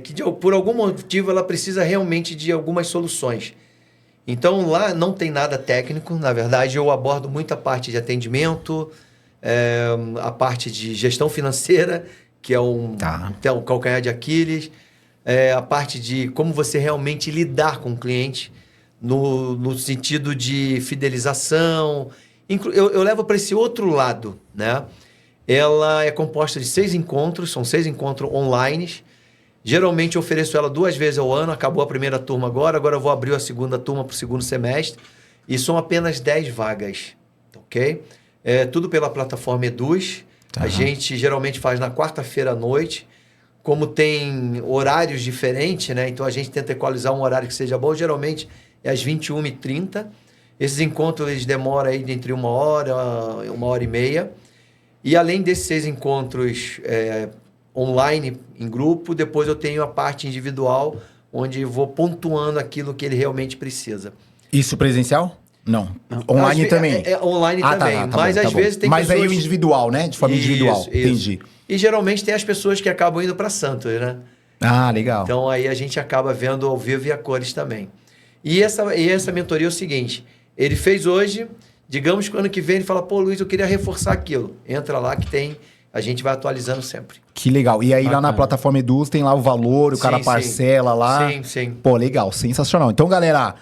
que por algum motivo ela precisa realmente de algumas soluções. Então, lá não tem nada técnico, na verdade eu abordo muito a parte de atendimento, a parte de gestão financeira, que é um calcanhar de Aquiles, a parte de como você realmente lidar com o cliente, no sentido de fidelização. Eu levo para esse outro lado, né? Ela é composta de 6 encontros, são 6 encontros online. Geralmente eu ofereço ela 2 vezes ao ano, acabou a primeira turma agora eu vou abrir a segunda turma para o segundo semestre, e são apenas 10 vagas, ok? Tudo pela plataforma Eduz. A gente geralmente faz na quarta-feira à noite. Como tem horários diferentes, né? Então a gente tenta equalizar um horário que seja bom. Geralmente é às 21h30. Esses encontros eles demoram aí entre 1 hora, 1h30. E além desses 6 encontros online, em grupo, depois eu tenho a parte individual, onde vou pontuando aquilo que ele realmente precisa. Isso presencial? Não. Online também? Online também. Tá mas bom, às vezes tem mas pessoas... aí o individual, né? De forma individual. Isso. Entendi. E geralmente tem as pessoas que acabam indo para Santos, né? Ah, legal. Então aí a gente acaba vendo ao vivo e a cores também. E essa mentoria é o seguinte, ele fez hoje, digamos que ano que vem ele fala, pô, Luiz, eu queria reforçar aquilo. Entra lá que tem, a gente vai atualizando sempre. Que legal. E aí lá na plataforma Eduz tem lá o valor, o cara parcela lá. Sim. Pô, legal, sensacional. Então, galera,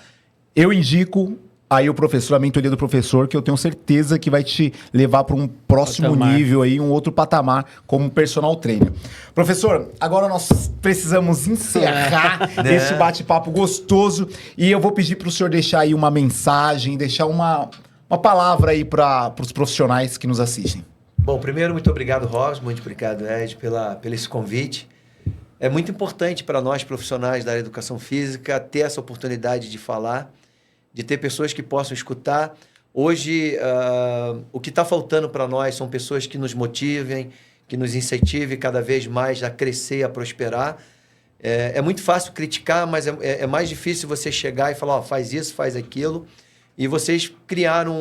eu indico aí o professor, a mentoria do professor, que eu tenho certeza que vai te levar para um próximo nível aí, um outro patamar como personal trainer. Professor, agora nós precisamos encerrar esse bate-papo gostoso e eu vou pedir para o senhor deixar aí uma mensagem, deixar uma palavra aí para os profissionais que nos assistem. Bom, primeiro, muito obrigado, Ross, muito obrigado, Ed, pelo esse convite. É muito importante para nós, profissionais da área de educação física, ter essa oportunidade de falar, de ter pessoas que possam escutar. Hoje, o que está faltando para nós são pessoas que nos motivem, que nos incentivem cada vez mais a crescer e a prosperar. É muito fácil criticar, mas é mais difícil você chegar e falar, faz isso, faz aquilo. E vocês criaram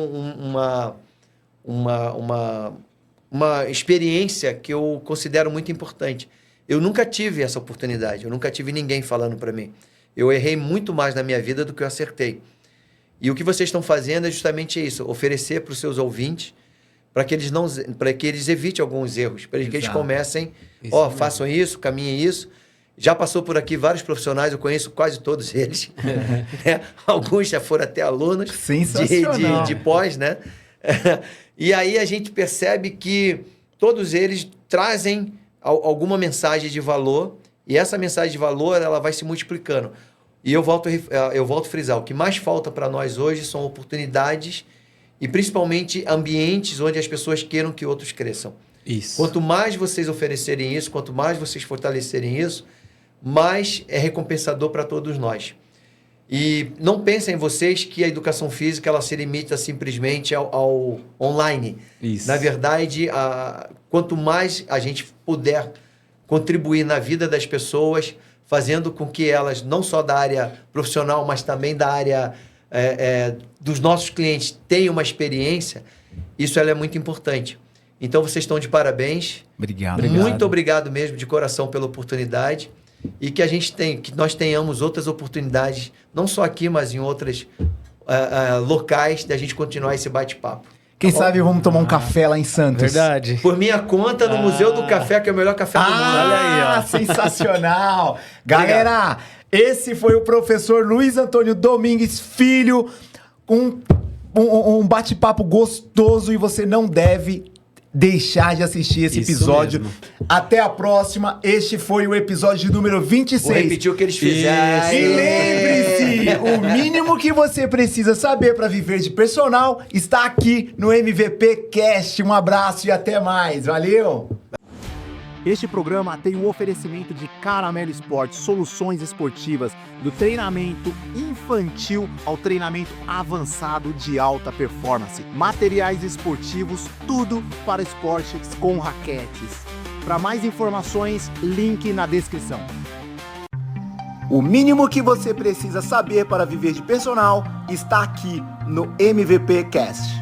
uma experiência que eu considero muito importante. Eu nunca tive essa oportunidade, eu nunca tive ninguém falando para mim. Eu errei muito mais na minha vida do que eu acertei. E o que vocês estão fazendo é justamente isso, oferecer para os seus ouvintes, para que eles evitem alguns erros, para que eles comecem, façam isso, caminhem isso. Já passou por aqui vários profissionais, eu conheço quase todos eles. Né? Alguns já foram até alunos de pós, né? E aí a gente percebe que todos eles trazem alguma mensagem de valor, e essa mensagem de valor ela vai se multiplicando. E eu volto a frisar, o que mais falta para nós hoje são oportunidades e principalmente ambientes onde as pessoas queiram que outros cresçam. Isso. Quanto mais vocês oferecerem isso, quanto mais vocês fortalecerem isso, mais é recompensador para todos nós. E não pensem vocês que a educação física ela se limita simplesmente ao online. Isso. Na verdade, quanto mais a gente puder contribuir na vida das pessoas, fazendo com que elas, não só da área profissional, mas também da área dos nossos clientes, tenham uma experiência, isso ela é muito importante. Então, vocês estão de parabéns. Obrigado. Muito obrigado mesmo, de coração, pela oportunidade. E que nós tenhamos outras oportunidades, não só aqui, mas em outras locais da gente continuar esse bate-papo. Quem sabe vamos tomar um café lá em Santos. Verdade. Por minha conta, no Museu do Café, que é o melhor café do mundo. Olha aí, ó. Sensacional. Galera, esse foi o professor Luiz Antônio Domingues Filho. Um bate-papo gostoso e você não deve deixar de assistir esse Isso episódio. mesmo. Até a próxima. Este foi o episódio número 26. Vou repetir o que eles fizeram. E lembre-se, o mínimo que você precisa saber para viver de personal está aqui no MVP Cast. Um abraço e até mais. Valeu! Este programa tem o oferecimento de Caramelo Esporte, soluções esportivas, do treinamento infantil ao treinamento avançado de alta performance. Materiais esportivos, tudo para esportes com raquetes. Para mais informações, link na descrição. O mínimo que você precisa saber para viver de personal está aqui no MVP Cast.